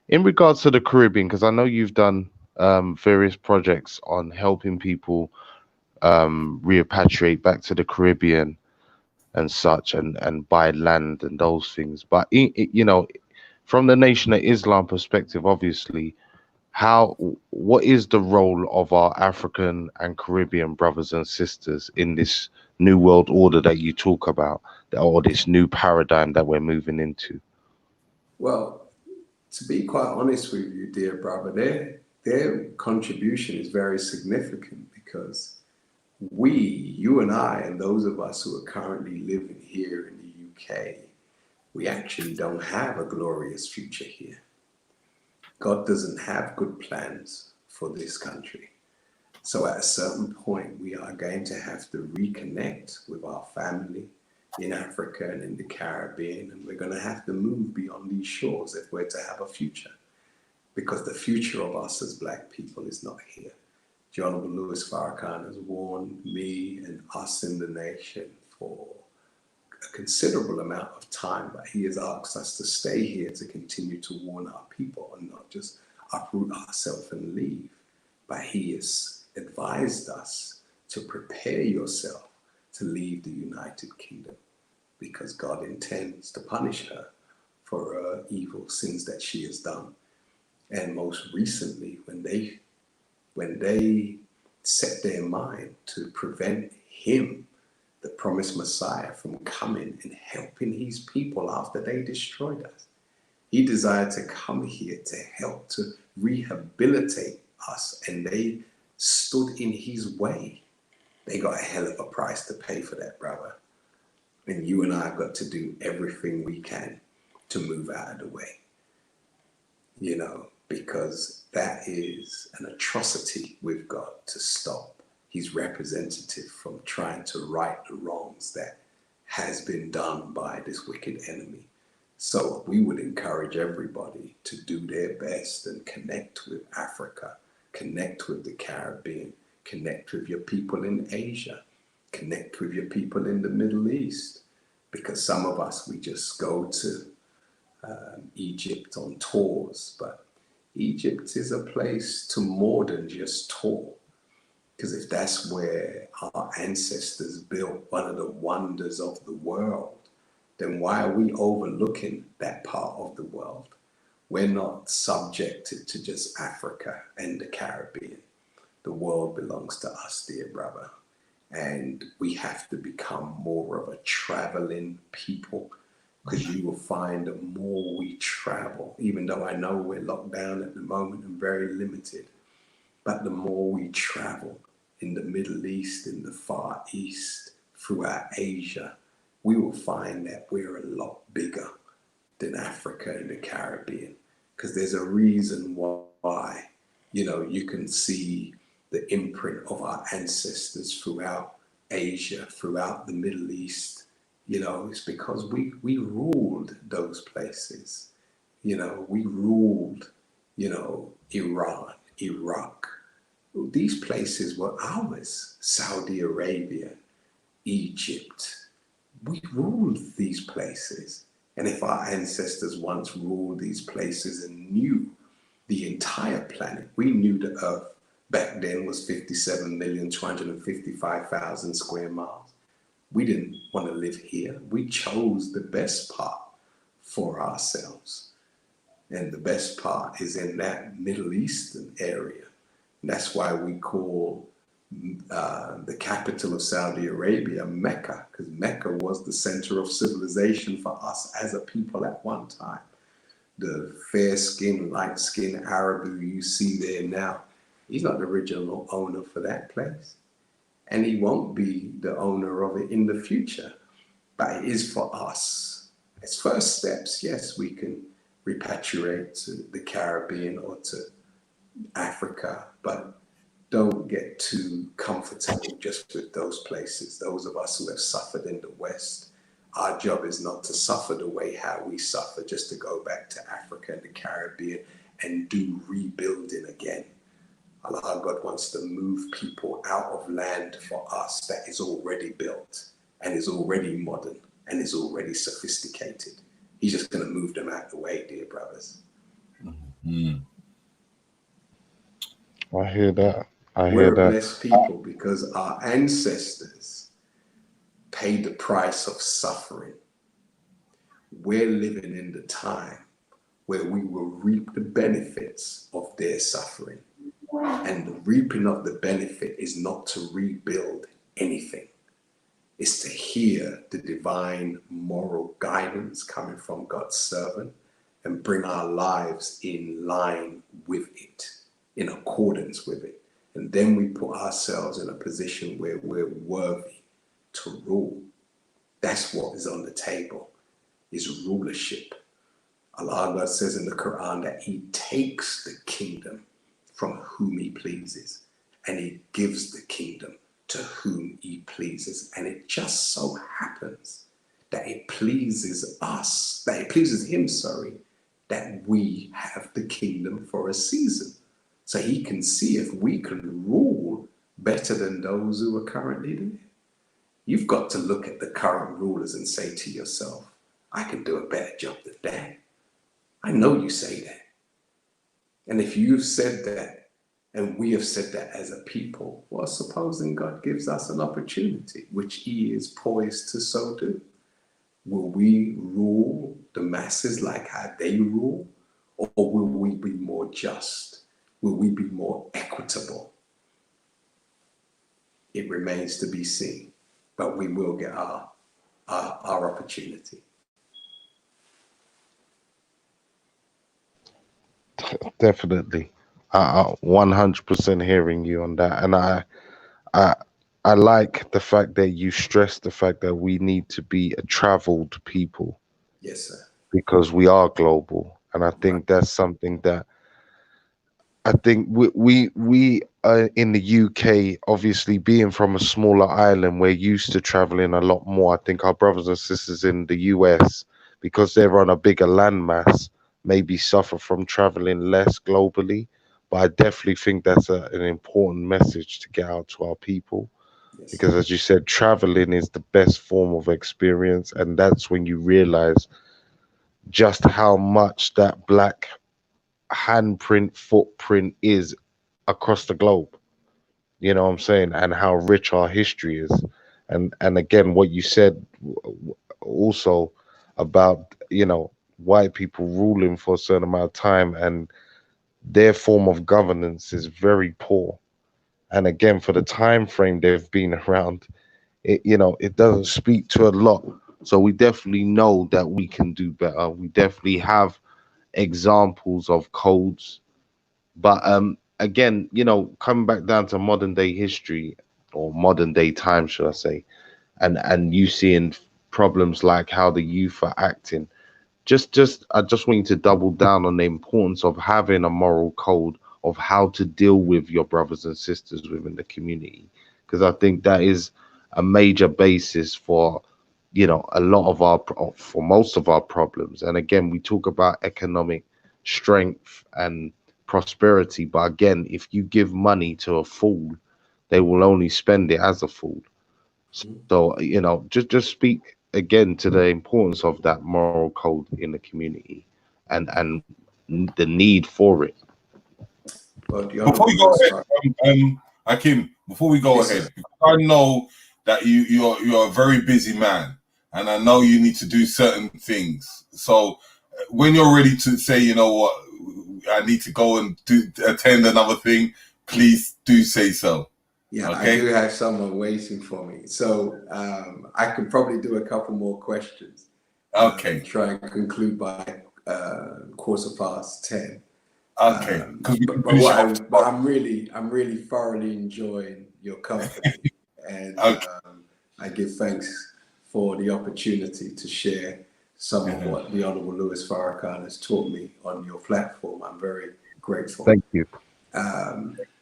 [SPEAKER 5] in regards to the Caribbean, because I know you've done various projects on helping people repatriate back to the Caribbean and such, and buy land and those things. But you know, from the Nation of Islam perspective, obviously, what is the role of our African and Caribbean brothers and sisters in this new world order that you talk about, or this new paradigm that we're moving into?
[SPEAKER 6] Well, to be quite honest with you, dear brother, their contribution is very significant, because you and I, and those of us who are currently living here in the UK, we actually don't have a glorious future here. God doesn't have good plans for this country. So at a certain point, we are going to have to reconnect with our family in Africa and in the Caribbean, and we're going to have to move beyond these shores if we're to have a future, because the future of us as Black people is not here. the Honorable Louis Farrakhan has warned me and us in the nation for a considerable amount of time, but he has asked us to stay here to continue to warn our people and not just uproot ourselves and leave. But he has advised us to prepare yourself to leave the United Kingdom, because God intends to punish her for her evil sins that she has done. And most recently, when they set their mind to prevent him, the promised Messiah, from coming and helping his people after they destroyed us, he desired to come here to help to rehabilitate us, and they stood in his way. They got a hell of a price to pay for that, brother. And you and I have got to do everything we can to move out of the way, you know, because that is an atrocity with God, to stop his representative from trying to right the wrongs that has been done by this wicked enemy. So we would encourage everybody to do their best and connect with Africa, connect with the Caribbean, connect with your people in Asia, connect with your people in the Middle East, because some of us, we just go to Egypt on tours, but Egypt is a place to more than just tour. Because if that's where our ancestors built one of the wonders of the world, then why are we overlooking that part of the world? We're not subjected to just Africa and the Caribbean. The world belongs to us, dear brother. And we have to become more of a traveling people, because you will find the more we travel, even though I know we're locked down at the moment and very limited, but the more we travel in the Middle East, in the Far East, throughout Asia, we will find that we're a lot bigger than Africa and the Caribbean, because there's a reason why, you know, you can see the imprint of our ancestors throughout Asia, throughout the Middle East. You know, it's because we ruled those places. You know, we ruled, you know, Iran, Iraq. These places were ours. Saudi Arabia, Egypt. We ruled these places. And if our ancestors once ruled these places and knew the entire planet, we knew the earth back then was 57,255,000 square miles. We didn't want to live here. We chose the best part for ourselves. And the best part is in that Middle Eastern area. And that's why we call the capital of Saudi Arabia Mecca, because Mecca was the center of civilization for us as a people at one time. The fair-skinned, light-skinned Arab who you see there now, he's not the original owner for that place. And he won't be the owner of it in the future. But it is for us. As first steps, yes, we can repatriate to the Caribbean or to Africa, but don't get too comfortable just with those places. Those of us who have suffered in the West, our job is not to suffer the way how we suffer, just to go back to Africa and the Caribbean and do rebuilding again. Allah God wants to move people out of land for us that is already built and is already modern and is already sophisticated. He's just going to move them out of the way, dear brothers.
[SPEAKER 5] Mm-hmm. I hear that.
[SPEAKER 6] We're a blessed people because our ancestors paid the price of suffering. We're living in the time where we will reap the benefits of their suffering. And the reaping of the benefit is not to rebuild anything. It's to hear the divine moral guidance coming from God's servant and bring our lives in line with it, in accordance with it. And then we put ourselves in a position where we're worthy to rule. That's what is on the table, is rulership. Allah God says in the Quran that he takes the kingdom from whom he pleases, and he gives the kingdom to whom he pleases. And it just so happens that it pleases us, that it pleases him, that we have the kingdom for a season. So he can see if we can rule better than those who are currently there? You've got to look at the current rulers and say to yourself, I can do a better job than that. I know you say that. And if you've said that, and we have said that as a people, well, supposing God gives us an opportunity, which he is poised to so do, will we rule the masses like how they rule? Or will we be more just? Will we be more equitable? It remains to be seen, but we will get our opportunity.
[SPEAKER 5] Definitely. 100% hearing you on that. And I like the fact that you stress the fact that we need to be a traveled people.
[SPEAKER 6] Yes, sir.
[SPEAKER 5] Because we are global. And I think that's something that I think we in the UK, obviously being from a smaller island, we're used to traveling a lot more. I think our brothers and sisters in the US, because they're on a bigger landmass, maybe suffer from traveling less globally. But I definitely think that's an important message to get out to our people.
[SPEAKER 6] Yes,
[SPEAKER 5] Because as you said, traveling is the best form of experience. And that's when you realize just how much that black handprint footprint is across the globe. You know what I'm saying? And how rich our history is. And again, what you said also about, white people ruling for a certain amount of time and their form of governance is very poor. And again, for the time frame they've been around, it doesn't speak to a lot. So we definitely know that we can do better. We definitely have examples of codes. But again, coming back down to modern day history or modern day time, should I say, and you seeing problems like how the youth are acting. I just want you to double down on the importance of having a moral code of how to deal with your brothers and sisters within the community, because I think that is a major basis for a lot of for most of our problems. And again, we talk about economic strength and prosperity, but again, if you give money to a fool, they will only spend it as a fool. So just speak again to the importance of that moral code in the community and the need for it.
[SPEAKER 6] Well, the
[SPEAKER 1] Before we
[SPEAKER 6] Honourable
[SPEAKER 1] go
[SPEAKER 6] Lewis
[SPEAKER 1] ahead, Hakeem, before we go
[SPEAKER 6] Yes,
[SPEAKER 1] ahead,
[SPEAKER 6] sir.
[SPEAKER 1] because I know that you're a very busy man, and I know you need to do certain things. So when you're ready to say, you know what, I need to go and attend another thing, please do say so.
[SPEAKER 6] Yeah,
[SPEAKER 1] Okay?
[SPEAKER 6] I do have someone waiting for me. So I could probably do a couple more questions.
[SPEAKER 1] Okay.
[SPEAKER 6] Try and conclude by 10:15.
[SPEAKER 1] Okay.
[SPEAKER 6] But I'm really thoroughly enjoying your company, and
[SPEAKER 1] Okay.
[SPEAKER 6] I give thanks for the opportunity to share some of what the Honourable Louis Farrakhan has taught me on your platform. I'm very grateful.
[SPEAKER 5] Thank you.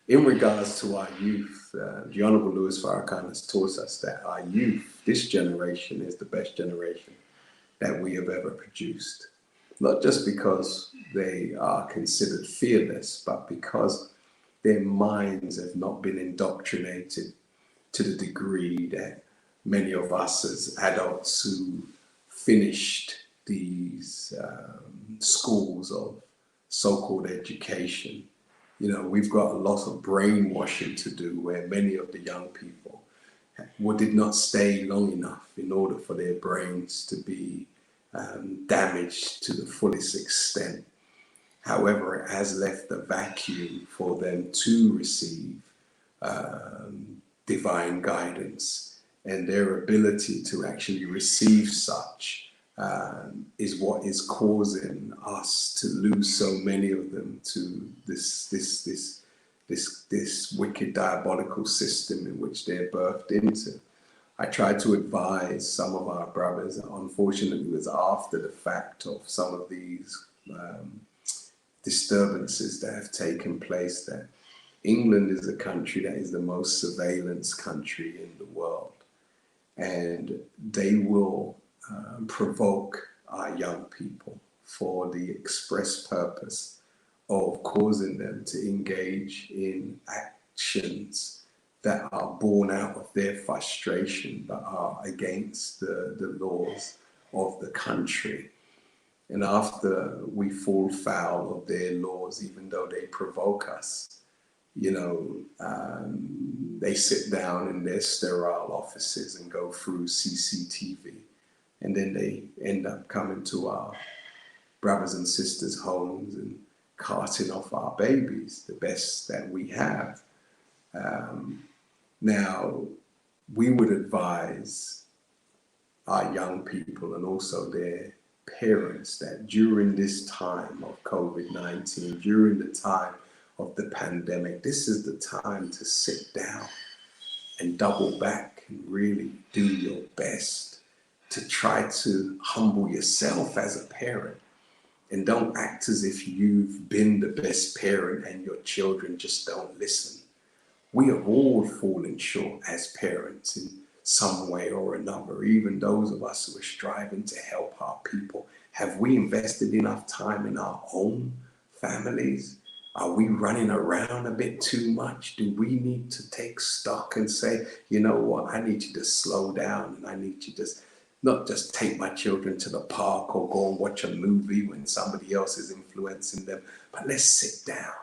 [SPEAKER 6] In regards to our youth, the Honourable Louis Farrakhan has taught us that our youth, this generation, is the best generation that we have ever produced. Not just because they are considered fearless, but because their minds have not been indoctrinated to the degree that many of us as adults who finished these schools of so-called education. We've got a lot of brainwashing to do, where many of the young people did not stay long enough in order for their brains to be damaged to the fullest extent. However, it has left a vacuum for them to receive divine guidance, and their ability to actually receive such is what is causing us to lose so many of them to this wicked diabolical system in which they're birthed into. I tried to advise some of our brothers, unfortunately it was after the fact of some of these disturbances that have taken place, that England is a country that is the most surveillance country in the world, and they will provoke our young people for the express purpose of causing them to engage in actions that are born out of their frustration, but are against the laws of the country. And after we fall foul of their laws, even though they provoke us, you know, they sit down in their sterile offices and go through CCTV. And then they end up coming to our brothers and sisters' homes and carting off our babies, the best that we have. Now, we would advise our young people and also their parents that during this time of COVID-19, during the time of the pandemic, this is the time to sit down and double back and really do your best to try to humble yourself as a parent. And don't act as if you've been the best parent and your children just don't listen. We have all fallen short as parents in some way or another, even those of us who are striving to help our people. Have we invested enough time in our own families? Are we running around a bit too much? Do we need to take stock and say, you know what, I need you to slow down, and I need you to not just take my children to the park or go and watch a movie when somebody else is influencing them, but let's sit down.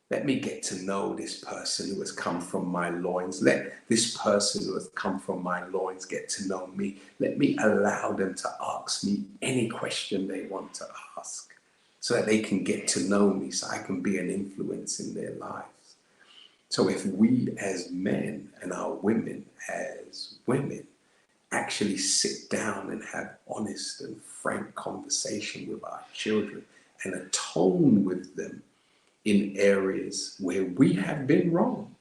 [SPEAKER 6] Let me get to know this person who has come from my loins. Let this person who has come from my loins get to know me. Let me allow them to ask me any question they want to ask so that they can get to know me, so I can be an influence in their lives. So if we as men and our women as women actually sit down and have honest and frank conversation with our children and atone with them in areas where we have been wrong.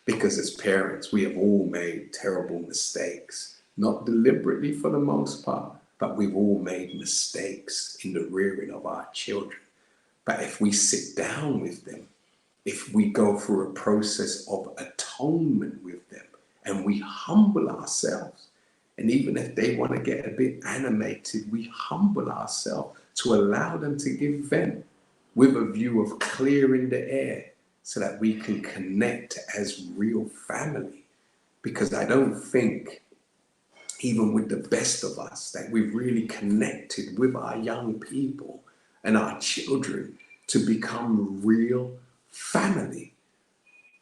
[SPEAKER 6] Because as parents, we have all made terrible mistakes, not deliberately for the most part, but we've all made mistakes in the rearing of our children. But if we sit down with them, if we go through a process of atonement with them, and we humble ourselves, and even if they want to get a bit animated, we humble ourselves to allow them to give vent with a view of clearing the air so that we can connect as real family. Because I don't think, even with the best of us, that we've really connected with our young people and our children to become real family.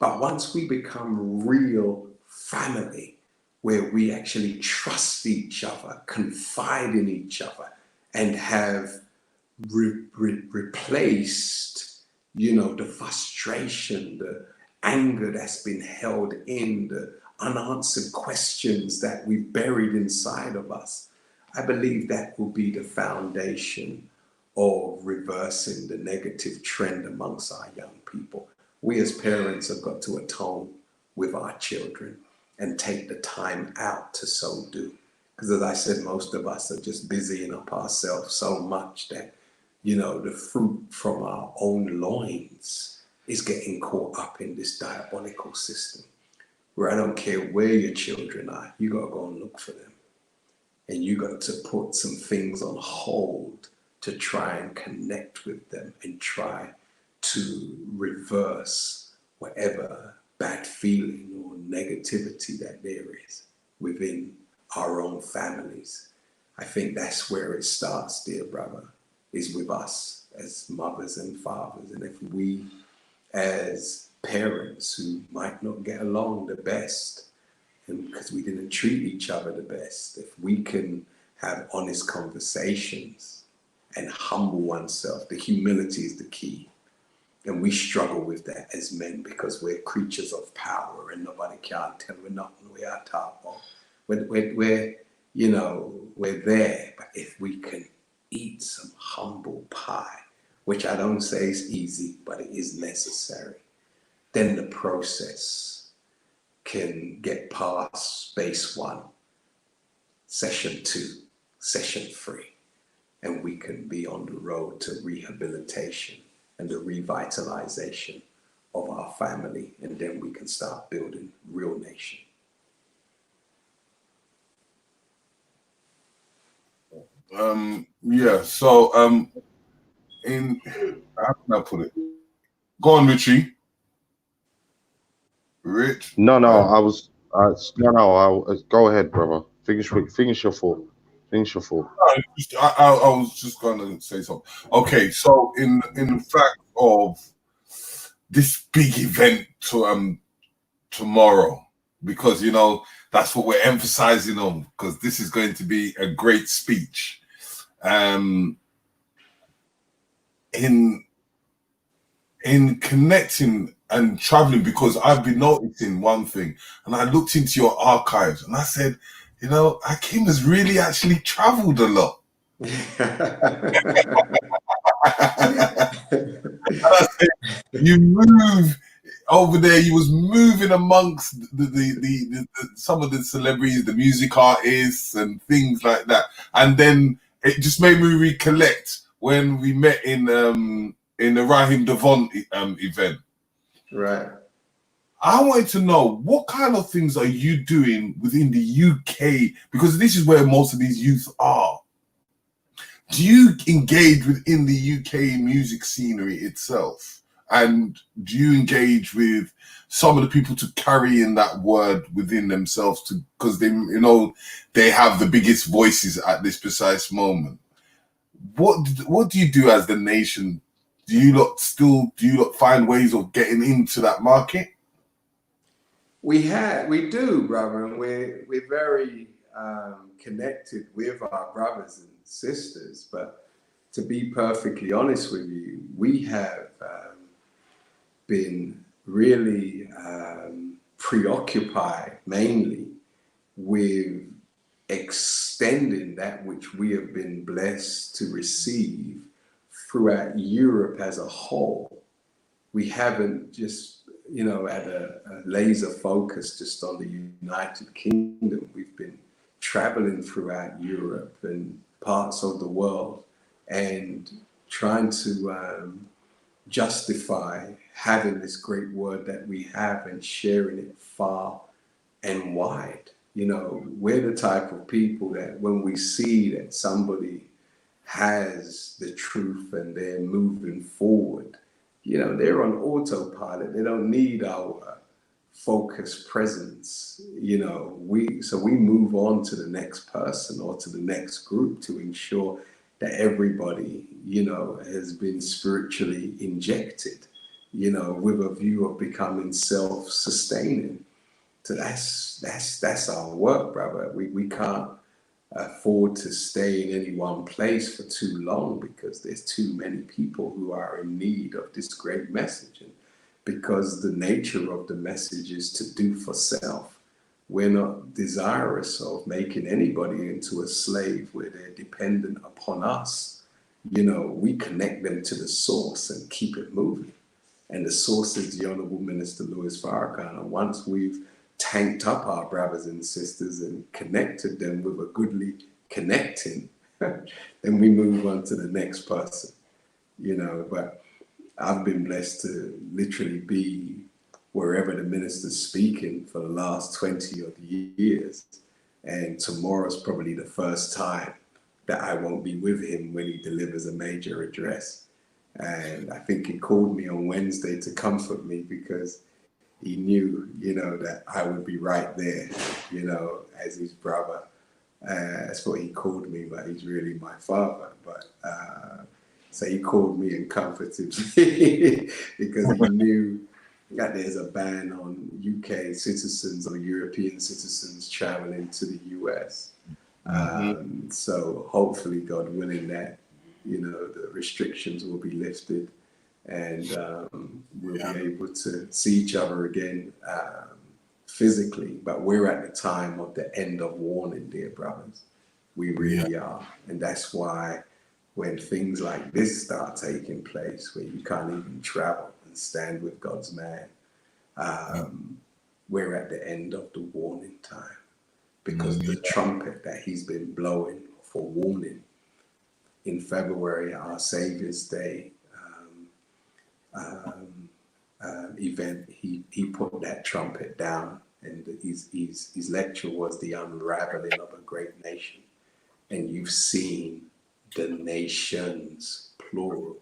[SPEAKER 6] But once we become real family, where we actually trust each other, confide in each other, and have replaced, you know, the frustration, the anger that's been held in, the unanswered questions that we've buried inside of us, I believe that will be the foundation of reversing the negative trend amongst our young people. We as parents have got to atone with our children and take the time out to so do. Because as I said, most of us are just busying up ourselves so much that, you know, the fruit from our own loins is getting caught up in this diabolical system where I don't care where your children are, you got to go and look for them. And you got to put some things on hold to try and connect with them and try to reverse whatever bad feeling or negativity that there is within our own families. I think that's where it starts, dear brother, is with us as mothers and fathers. And if we as parents who might not get along the best, and because we didn't treat each other the best, if we can have honest conversations and humble oneself, the humility is the key. And we struggle with that as men because we're creatures of power and nobody can tell we're nothing, we are top. We're, you know, we're there. But if we can eat some humble pie, which I don't say is easy, but it is necessary, then the process can get past phase 1, session 2, session 3, and we can be on the road to rehabilitation and the revitalization of our family, and then we can start building real nation.
[SPEAKER 1] Yeah, so in how can I put it? Go on, Richie. Rich?
[SPEAKER 5] No, I was. Go ahead, brother. Finish your thought. Finish your thought.
[SPEAKER 1] I was just going to say something. Okay, so in the fact of this big event tomorrow, because that's what we're emphasizing on, because this is going to be a great speech. In connecting and traveling, because I've been noticing one thing, and I looked into your archives and I said, Hakeem has really actually traveled a lot. You move over there. You was moving amongst the some of the celebrities, the music artists, and things like that. And then it just made me recollect when we met in the Raheem Devon event.
[SPEAKER 6] Right.
[SPEAKER 1] I wanted to know, what kind of things are you doing within the UK? Because this is where most of these youth are. Do you engage within the UK music scenery itself? And do you engage with some of the people to carry in that word within themselves, because they have the biggest voices at this precise moment? What do you do as the nation? Do you lot find ways of getting into that market?
[SPEAKER 6] We do, brother, and we're very connected with our brothers and sisters. But to be perfectly honest with you, we have been really preoccupied mainly with extending that which we have been blessed to receive throughout Europe as a whole. We haven't just at a laser focus just on the United Kingdom. We've been traveling throughout Europe and parts of the world and trying to justify having this great word that we have and sharing it far and wide. We're the type of people that when we see that somebody has the truth and they're moving forward, they're on autopilot. They don't need our focused presence. We move on to the next person or to the next group to ensure that everybody, has been spiritually injected, with a view of becoming self-sustaining. So that's our work, brother. We can't afford to stay in any one place for too long, because there's too many people who are in need of this great message. And because the nature of the message is to do for self, we're not desirous of making anybody into a slave where they're dependent upon us. We connect them to the source and keep it moving. And the source is the Honorable Minister Louis Farrakhan. And once we've tanked up our brothers and sisters and connected them with a goodly connecting, then we move on to the next person, but I've been blessed to literally be wherever the minister's speaking for the last 20 odd years. And tomorrow's probably the first time that I won't be with him when he delivers a major address. And I think he called me on Wednesday to comfort me, because he knew, that I would be right there, as his brother. That's what he called me, but he's really my father. But so he called me and comforted me because he knew that there's a ban on UK citizens or European citizens traveling to the US. So hopefully, God willing, that the restrictions will be lifted, and we'll be able to see each other again physically. But we're at the time of the end of warning, dear brothers. We really are. And that's why when things like this start taking place, where you can't even travel and stand with God's man, we're at the end of the warning time. Because the trumpet that he's been blowing for warning in February, our Savior's Day event, he put that trumpet down, and his lecture was the unraveling of a great nation. And you've seen the nations, plural,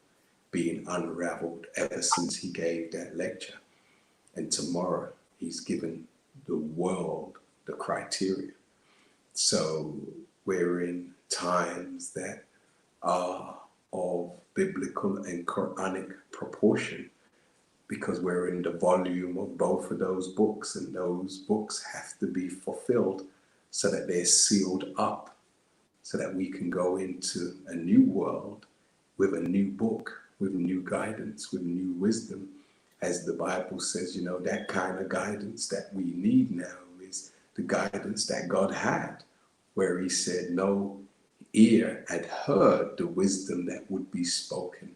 [SPEAKER 6] being unraveled ever since he gave that lecture. And tomorrow He's given the world the criteria. So we're in times that are of biblical and Quranic proportion, because we're in the volume of both of those books, and those books have to be fulfilled so that they're sealed up, so that we can go into a new world with a new book, with new guidance, with new wisdom. As the Bible says, you know, that kind of guidance that we need now is the guidance that God had, where he said no ear had heard the wisdom that would be spoken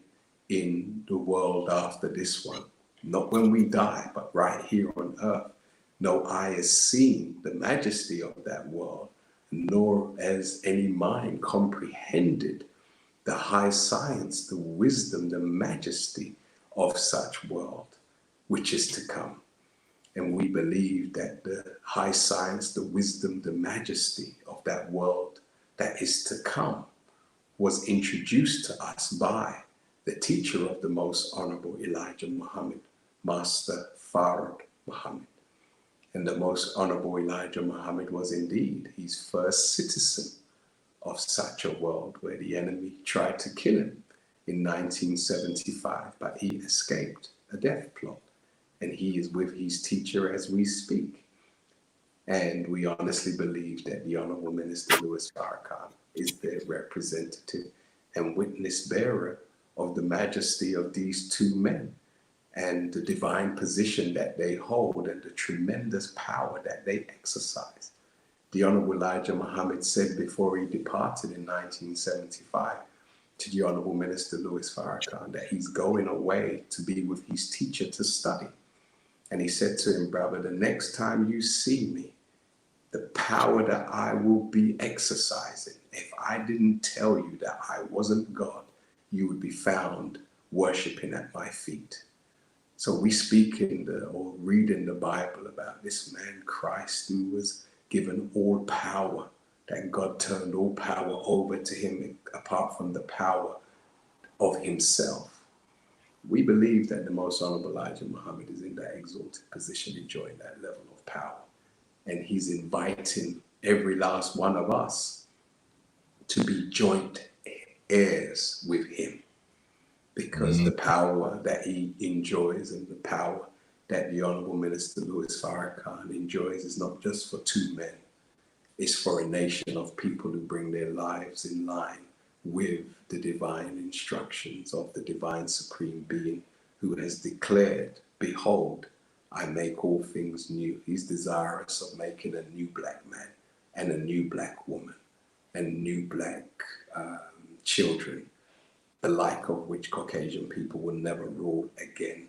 [SPEAKER 6] in the world after this one. Not when we die, but right here on earth. No eye has seen the majesty of that world, nor has any mind comprehended the high science, the wisdom, the majesty of such world, which is to come. And we believe that the high science, the wisdom, the majesty of that world that is to come was introduced to us by the teacher of the most honorable Elijah Muhammad, Master Farad Muhammad. And the most honorable Elijah Muhammad was indeed his first citizen of such a world, where the enemy tried to kill him in 1975, but he escaped a death plot. And he is with his teacher as we speak. And we honestly believe that the Honorable Minister Louis Farrakhan is their representative and witness bearer of the majesty of these two men, and the divine position that they hold, and the tremendous power that they exercise. The Honorable Elijah Muhammad said before he departed in 1975 to the Honorable Minister Louis Farrakhan that he's going away to be with his teacher to study. And he said to him, brother, the next time you see me, the power that I will be exercising, if I didn't tell you that I wasn't God, you would be found worshiping at my feet. So we speak or read in the Bible about this man Christ, who was given all power, that God turned all power over to him apart from the power of himself. We believe that the most honorable Elijah Muhammad is in that exalted position, enjoying that level of power. And he's inviting every last one of us to be joint heirs with him. Because the power that he enjoys and the power that the Honorable Minister Louis Farrakhan enjoys is not just for two men. It's for a nation of people who bring their lives in line with the divine instructions of the divine supreme being, who has declared, behold, I make all things new. He's desirous of making a new black man and a new black woman and new black children, the like of which Caucasian people will never rule again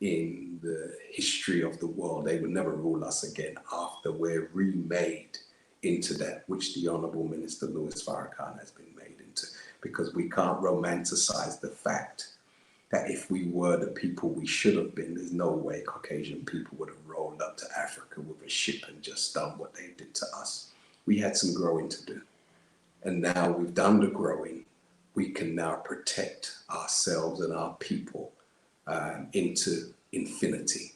[SPEAKER 6] in the history of the world. They will never rule us again after we're remade into that which the Honorable Minister Louis Farrakhan has been made into, because we can't romanticize the fact that if we were the people we should have been, there's no way Caucasian people would have rolled up to Africa with a ship and just done what they did to us. We had some growing to do. And now we've done the growing. We can now protect ourselves and our people into infinity.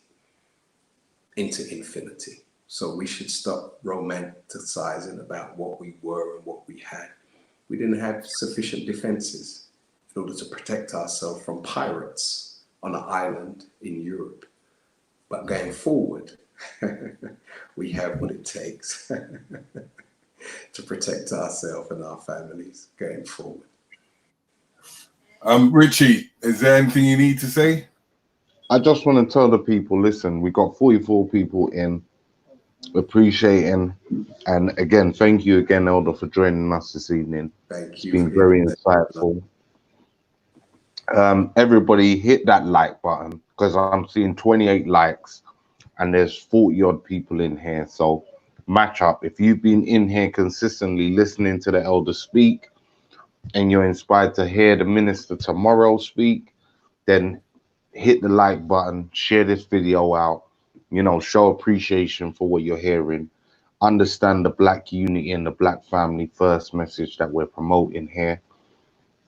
[SPEAKER 6] So we should stop romanticizing about what we were and what we had. We didn't have sufficient defenses in order to protect ourselves from pirates on an island in Europe. But going forward, we have what it takes to protect ourselves and our families going forward.
[SPEAKER 1] Richie, is there anything you need to say?
[SPEAKER 5] I just want to tell the people, listen, we got 44 people in, appreciating, and again, thank you again, Elder, for joining us this evening.
[SPEAKER 6] Thank you.
[SPEAKER 5] It's been very insightful. Everybody hit that like button, because I'm seeing 28 likes and there's 40 odd people in here. So match up. If you've been in here consistently listening to the Elder speak and you're inspired to hear the minister tomorrow speak, then hit the like button, share this video out, show appreciation for what you're hearing. Understand the black unity and the black family first message that we're promoting here,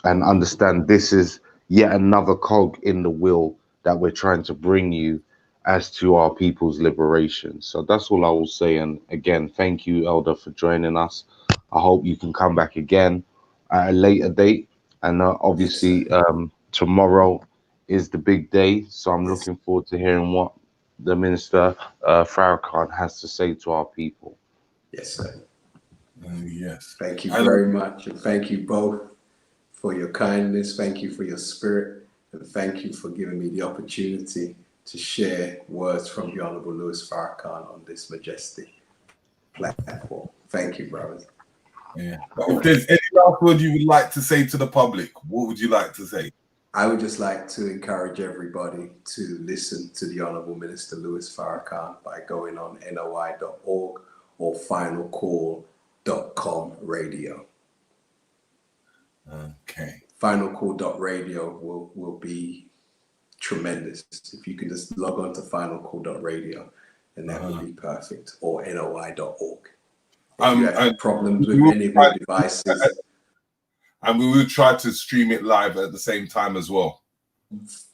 [SPEAKER 5] and understand this is yet another cog in the wheel that we're trying to bring you as to our people's liberation. So that's all I will say. And again, thank you, Elder, for joining us. I hope you can come back again at a later date. And obviously, tomorrow is the big day. So I'm looking forward to hearing what the Minister Farrakhan has to say to our people.
[SPEAKER 6] Yes, sir.
[SPEAKER 1] Yes.
[SPEAKER 6] Thank you very much. And thank you both for your kindness. Thank you for your spirit. And thank you for giving me the opportunity to share words from the Honorable Louis Farrakhan on this majestic platform. Thank you, brothers.
[SPEAKER 1] Yeah. But if there's any last word you would like to say to the public, what would you like to say?
[SPEAKER 6] I would just like to encourage everybody to listen to the Honorable Minister Louis Farrakhan by going on NOI.org or finalcall.com radio.
[SPEAKER 1] Okay.
[SPEAKER 6] Finalcall.radio will be tremendous. If you can just log on to finalcall.radio, and that would be perfect. Or NOI.org. If you have problems with any of your devices.
[SPEAKER 1] And we will try to stream it live at the same time as well.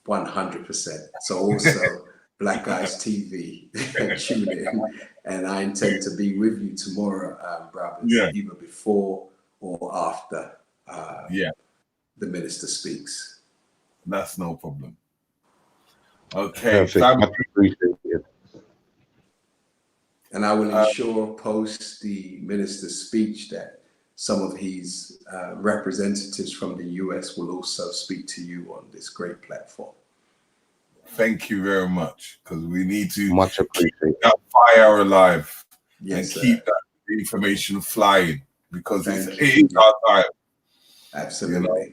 [SPEAKER 6] 100%. So also Black Eyes TV, tune in. And I intend to be with you tomorrow, brothers, either before or after the minister speaks.
[SPEAKER 1] That's no problem. Okay.
[SPEAKER 6] And I will ensure post the minister's speech that some of his representatives from the US will also speak to you on this great platform.
[SPEAKER 1] Thank you very much, because we need to
[SPEAKER 5] keep
[SPEAKER 1] that fire alive and
[SPEAKER 6] sir.
[SPEAKER 1] Keep that information flying, because it is our time.
[SPEAKER 6] Absolutely.
[SPEAKER 1] You know?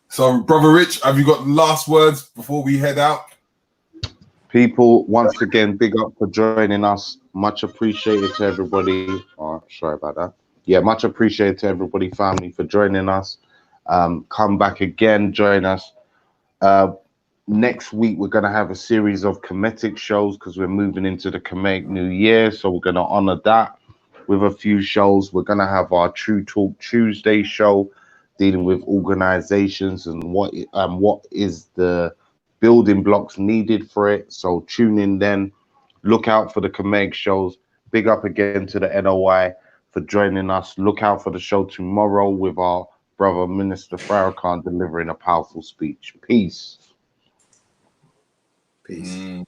[SPEAKER 1] So, Brother Rich, have you got last words before we head out?
[SPEAKER 5] People, once again, big up for joining us. Much appreciated to everybody. Oh, sorry about that. Yeah, much appreciated to everybody, family, for joining us. Come back again, join us. Next week, we're going to have a series of Kemetic shows because we're moving into the Kemetic New Year. So we're going to honor that with a few shows. We're going to have our True Talk Tuesday show dealing with organizations and what is the building blocks needed for it. So tune in then. Look out for the Kemetic shows. Big up again to the NOI for joining us. Look out for the show tomorrow with our brother Minister Farrakhan delivering a powerful speech. Peace.
[SPEAKER 6] Peace.